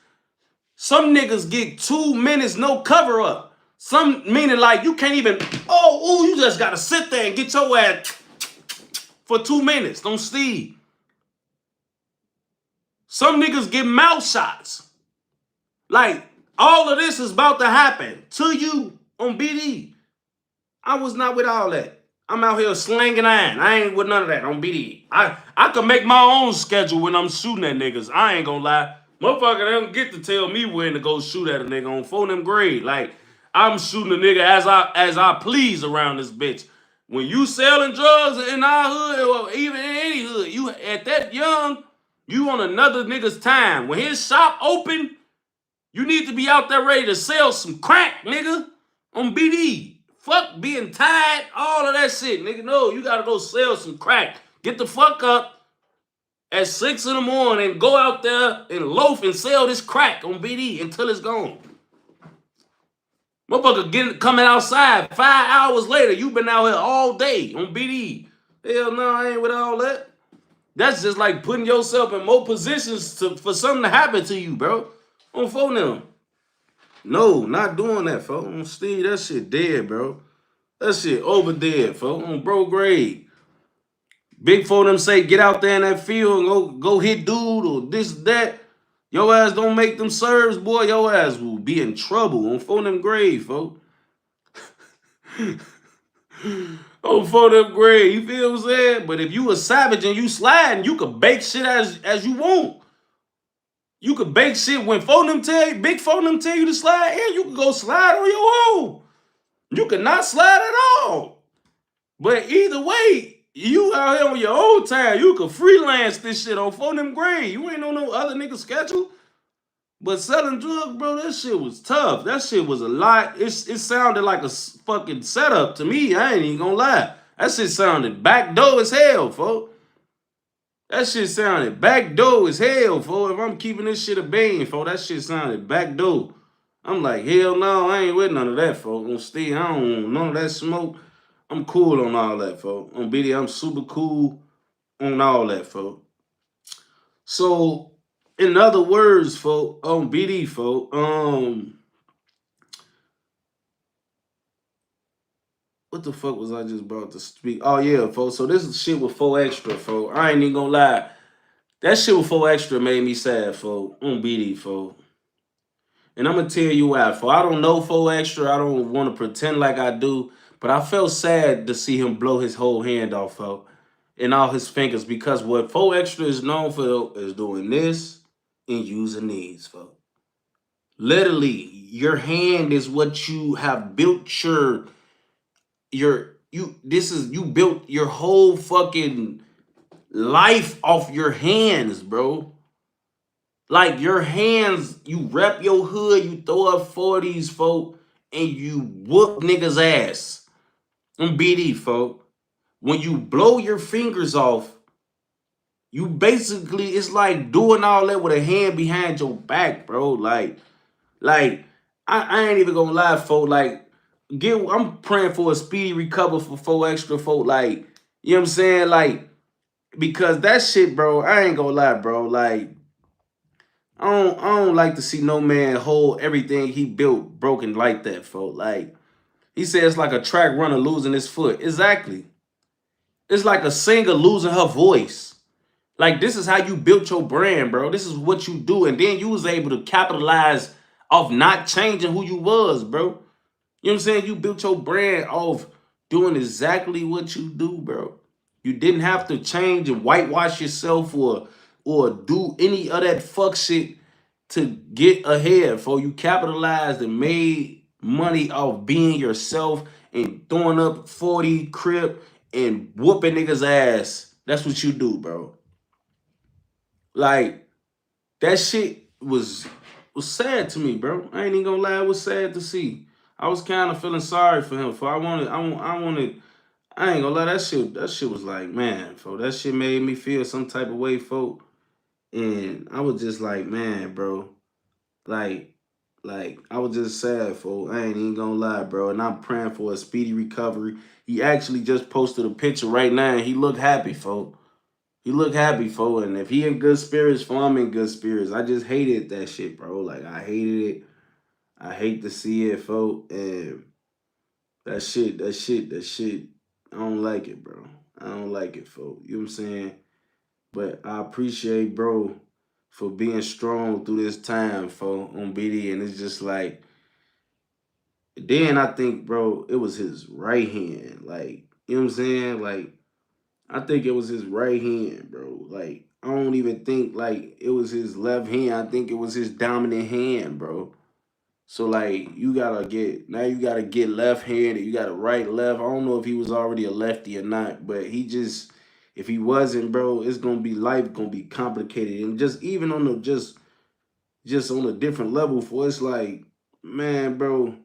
Some niggas get 2 minutes, no cover up. Some meaning like you can't even, you just gotta sit there and get your ass for 2 minutes. Don't Steve. Some niggas get mouth shots. Like, all of this is about to happen to you on BD. I was not with all that. I'm out here slanging iron. I ain't with none of that on BD. I can make my own schedule when I'm shooting at niggas. I ain't gonna lie. Motherfucker don't get to tell me when to go shoot at a nigga on 4 grade. Like, I'm shooting a nigga as I please around this bitch. When you selling drugs in our hood or even in any hood, you at that young, you on another nigga's time. When his shop open, you need to be out there ready to sell some crack, nigga, on BD. Fuck being tired, all of that shit, nigga. No, you gotta go sell some crack. Get the fuck up at 6 in the morning and go out there and loaf and sell this crack on BD until it's gone. Motherfucker coming outside 5 hours later, you been out here all day on BD. Hell no, I ain't with all that. That's just like putting yourself in more positions for something to happen to you, bro. On phone them. No, not doing that, folks. On Steve, that shit dead, bro. That shit over dead, folks. On bro grade. Big for them say get out there in that field and go hit dude or this, that. Your ass don't make them serves, boy. Your ass will be in trouble on phone them grade, folks. On phone them grade, you feel what I'm saying? But if you a savage and you sliding, you could bake shit as you want. You could bake shit when big phone them tell you to slide in, you can go slide on your own. You could not slide at all. But either way, you out here on your own time. You could freelance this shit on phone grade. You ain't on no other nigga schedule. But selling drugs, bro, that shit was tough. That shit was a lot. It sounded like a fucking setup to me. I ain't even gonna lie. That shit sounded backdoor as hell, folks. That shit sounded backdoor as hell, folks. If I'm keeping this shit a bang, folks, that shit sounded backdoor. I'm like, hell no, I ain't with none of that, folks. On Steve, I don't want none of that smoke. I'm cool on all that, folks. On BD, I'm super cool on all that, folks. So, in other words, folks, on BD, folks, what the fuck was I just about to speak? Oh, yeah, folks. So, this is shit with 4EXTRA, folks. I ain't even gonna lie. That shit with 4EXTRA made me sad, folks. On BD, folks. And I'm going to tell you why. For I don't know 4EXTRA. I don't want to pretend like I do. But I felt sad to see him blow his whole hand off, folks. And all his fingers. Because what 4EXTRA is known for is doing this and using these, folks. Literally, your hand is what you have built you built your whole fucking life off your hands, bro. Like your hands, you rep your hood, you throw up 40s, folk, and you whoop niggas' ass. On BD, folk. When you blow your fingers off, you basically, it's like doing all that with a hand behind your back, bro. Like I ain't even gonna lie, folk. Like, I'm praying for a speedy recovery for 4EXTRA, folk. Like, you know what I'm saying? Like, because that shit, bro, I ain't gonna lie, bro. Like, I don't like to see no man hold everything he built broken like that, folks. Like he said, it's like a track runner losing his foot. Exactly. It's like a singer losing her voice. Like this is how you built your brand, bro. This is what you do, and then you was able to capitalize off not changing who you was, bro. You know what I'm saying? You built your brand off doing exactly what you do, bro. You didn't have to change and whitewash yourself or do any of that fuck shit to get ahead. For you capitalized and made money off being yourself and throwing up 40 crip and whooping niggas ass. That's what you do, bro. Like that shit was sad to me, bro. I ain't even gonna lie, it was sad to see. I was kind of feeling sorry for him. For I wanted. I ain't gonna lie, that shit was like, man, for that shit made me feel some type of way, folk. And I was just like, man, bro, like, I was just sad, folk. I ain't even gonna lie, bro. And I'm praying for a speedy recovery. He actually just posted a picture right now, and he looked happy, folk. He look happy, for, and if he in good spirits, for I'm in good spirits. I just hated that shit, bro. Like I hated it. I hate to see it, folk. And that shit. I don't like it, bro. I don't like it, folk. You know what I'm saying? But I appreciate, bro, for being strong through this time, folk, on BD. And it's just like, then I think, bro, it was his right hand. Like, you know what I'm saying? Like, I think it was his right hand, bro. Like, I don't even think like it was his left hand. I think it was his dominant hand, bro. So like you gotta get left handed. You gotta right left. I don't know if he was already a lefty or not, but he just if he wasn't, bro, it's gonna be life gonna be complicated. And just even on the just on a different level for it's like, man, bro,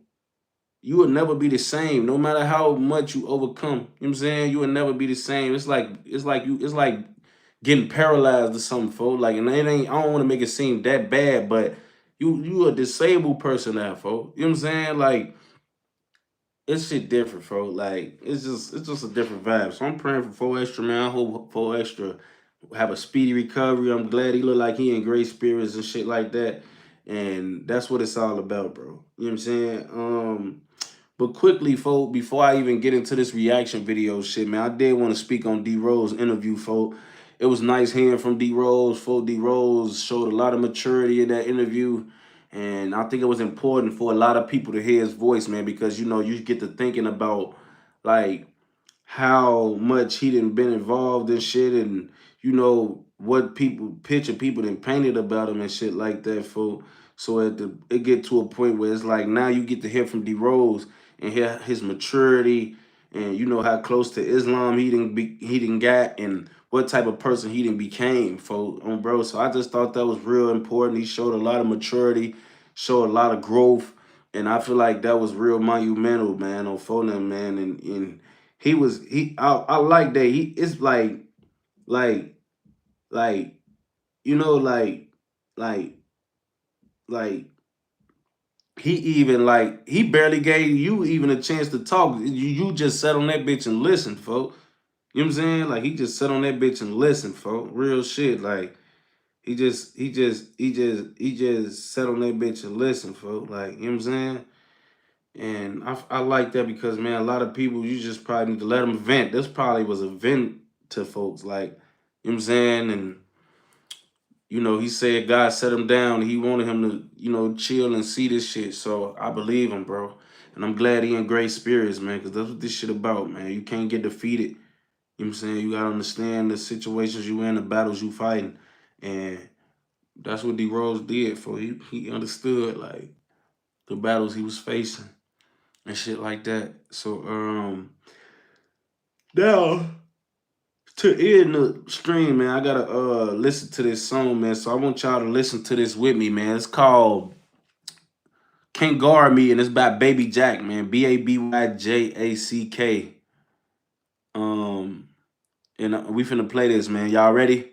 you will never be the same no matter how much you overcome. You know what I'm saying? You will never be the same. It's like getting paralyzed or something, folks. Like, and it ain't. I don't want to make it seem that bad, but you a disabled person now, folks. You know what I'm saying? Like, it's shit different, folks. Like, it's just a different vibe. So I'm praying for 4EXTRA, man. I hope 4EXTRA have a speedy recovery. I'm glad he look like he in great spirits and shit like that. And that's what it's all about, bro. You know what I'm saying? But quickly, folk, before I even get into this reaction video shit, man, I did want to speak on D Rose interview, folk. It was nice hearing from D Rose. Folk, D Rose showed a lot of maturity in that interview. And I think it was important for a lot of people to hear his voice, man, because, you know, you get to thinking about, like, how much he done been involved in shit and, you know, what picture people done painted about him and shit like that, folk. So it get to a point where it's like now you get to hear from D Rose and hear his maturity and you know how close to Islam he didn't got and what type of person he didn't became, folk, bro. So I just thought that was real important. He showed a lot of maturity, showed a lot of growth, and I feel like that was real monumental, man, on Foden, man. And I like that. It's like like you know like like he even like he barely gave you even a chance to talk. You just sat on that bitch and listened, folks. You know what I'm saying? Like he just sat on that bitch and listened, folks. Real shit. Like he just sat on that bitch and listened, folks. Like, you know what I'm saying? And I like that because, man, a lot of people, you just probably need to let them vent. This probably was a vent to folks, like, you know what I'm saying? And, you know, he said God set him down. And he wanted him to, you know, chill and see this shit. So I believe him, bro. And I'm glad he in great spirits, man, because that's what this shit about, man. You can't get defeated. You know what I'm saying? You got to understand the situations you in, the battles you fighting. And that's what D Rose did for. He understood, like, the battles he was facing and shit like that. So now to end the stream, man, I gotta listen to this song, man. So I want y'all to listen to this with me, man. It's called Can't Guard Me, and it's by Baby Jack, man. Babyjack. And we finna play this, man. Y'all ready?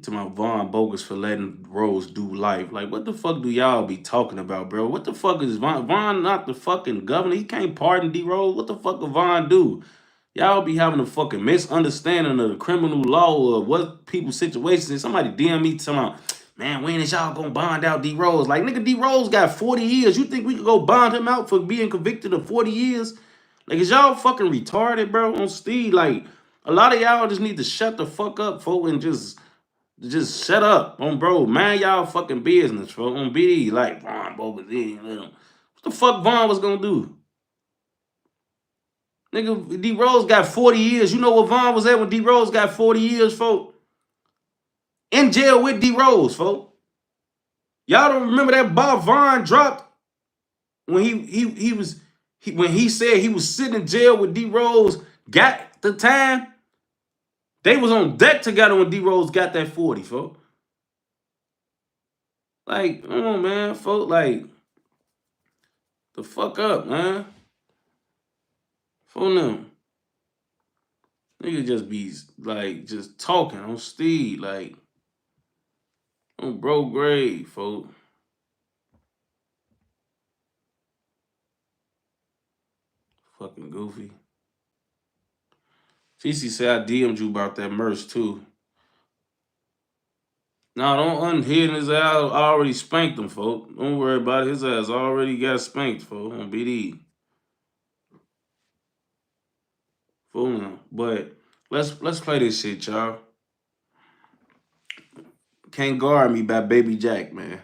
To my Von Bogus for letting Rose do life. Like, what the fuck do y'all be talking about, bro? What the fuck is Von? Von not the fucking governor. He can't pardon D Rose. What the fuck will Von do? Y'all be having a fucking misunderstanding of the criminal law or what people's situations is. Somebody DM me talking about, man, when is y'all gonna bond out D Rose? Like, nigga, D Rose got 40 years. You think we could go bond him out for being convicted of 40 years? Like, is y'all fucking retarded, bro? On Steve, like, a lot of y'all just need to shut the fuck up, folk, and just shut up. On bro, man, y'all fucking business, folk. On BD, like, Vaughn over there. What the fuck Vaughn was gonna do? Nigga, D Rose got 40 years. You know what Vaughn was at when D Rose got 40 years, folk? In jail with D Rose, folk. Y'all don't remember that Bob Vaughn dropped when when he said he was sitting in jail with D Rose, got the time? They was on deck together when D Rose got that 40, folk. Like, come on, man, folk. Like, the fuck up, man. For them. Nigga just be like just talking on Steve, like on bro grave, folk. Fucking goofy. TC said I DM'd you about that merch too. No, don't unhidden his ass. I already spanked him, folk. Don't worry about it. His ass already got spanked, folk, on BD. Fool now. But let's play this shit, y'all. Can't Guard Me by Baby Jack, man.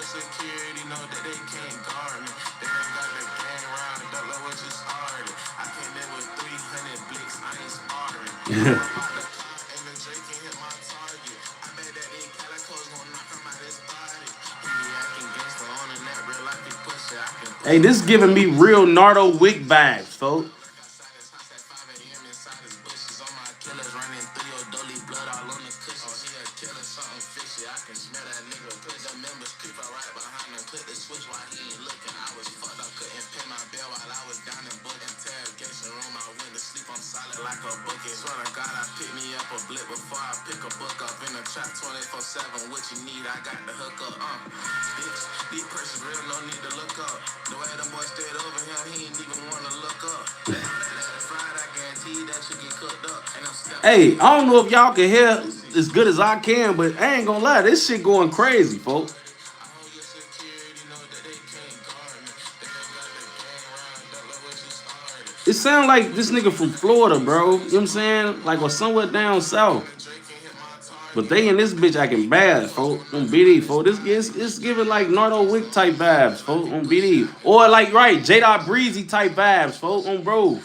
Security know that they can't guard me. They ain't got the gang round, don't know what you started. I came in with 300 blicks, I ain't sparring. I'm about the car and the Drake can hit my target. I bet that they calicos gon' knock him out his body. He be acting gangster on the net, real life he push it. I can Hey, this giving me real Nardo Wick vibes, folks. Like a bucket, swear to God, I pick me up a blip before I pick a book up in the trap 24/7. What you need, I got the hook up. Bitch, these persons real, no need to look up. The way them boys stayed over him, he ain't even wanna look up. That fried, I guarantee that you get cooked up. Hey, I don't know if y'all can hear as good as I can, but I ain't gonna lie, this shit going crazy, folks. It sound like this nigga from Florida, bro. You know what I'm saying? Like, or somewhere down south. But they in this bitch acting bad, folks. On BD, folks. It's giving like Nardo Wick type vibes, folks. On BD. Or like, right, J. Breezy type vibes, folks. On bro.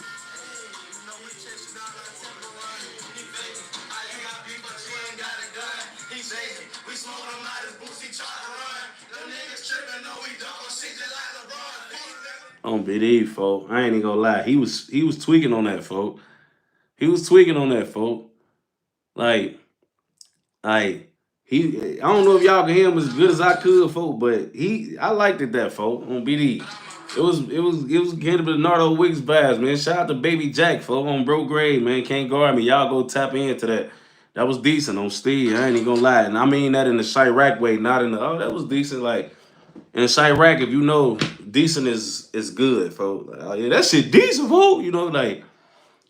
On BD, folk. I ain't even gonna lie. He was tweaking on that, folk. He was tweaking on that, folk. Like he. I don't know if y'all can hear him as good as I could, folk, but I liked it that, folk. On BD. It was getting the Nardo Wicks vibes, man. Shout out to Baby Jack, folk, on Bro Grade, man. Can't Guard Me. Y'all go tap into that. That was decent on Steve. I ain't even gonna lie. And I mean that in the Chirac way, not in the that was decent, like. And Chirac, if you know, decent is good, folks. Like, oh, yeah, that shit decent, folks. You know, like,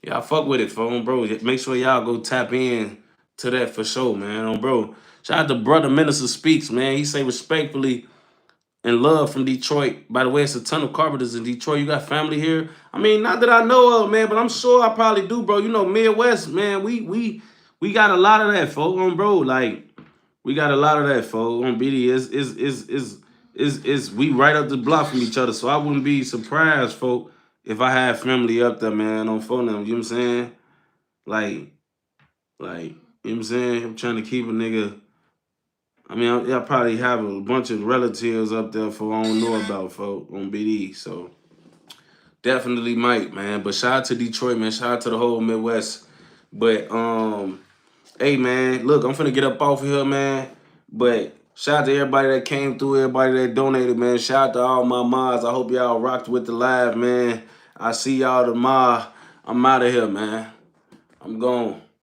yeah, I fuck with it, folks, bro. Make sure y'all go tap in to that for sure, man. Bro. Shout out to Brother Minister Speaks, man. He say respectfully and love from Detroit. By the way, it's a ton of carpenters in Detroit. You got family here? I mean, not that I know of, man, but I'm sure I probably do, bro. You know, Midwest, man, we got a lot of that, folks, bro. Like, we got a lot of that, folks. On BD is it's we right up the block from each other, so I wouldn't be surprised, folk, if I had family up there, man, on phone them. You know what I'm saying? Like, you know what I'm saying? I'm trying to keep a nigga. I mean, I probably have a bunch of relatives up there for I don't know about, folk, on BD. So definitely might, man. But shout out to Detroit, man. Shout out to the whole Midwest. But hey, man, look, I'm finna get up off of here, man. But shout out to everybody that came through, everybody that donated, man. Shout out to all my mods. I hope y'all rocked with the live, man. I see y'all tomorrow. I'm out of here, man. I'm gone.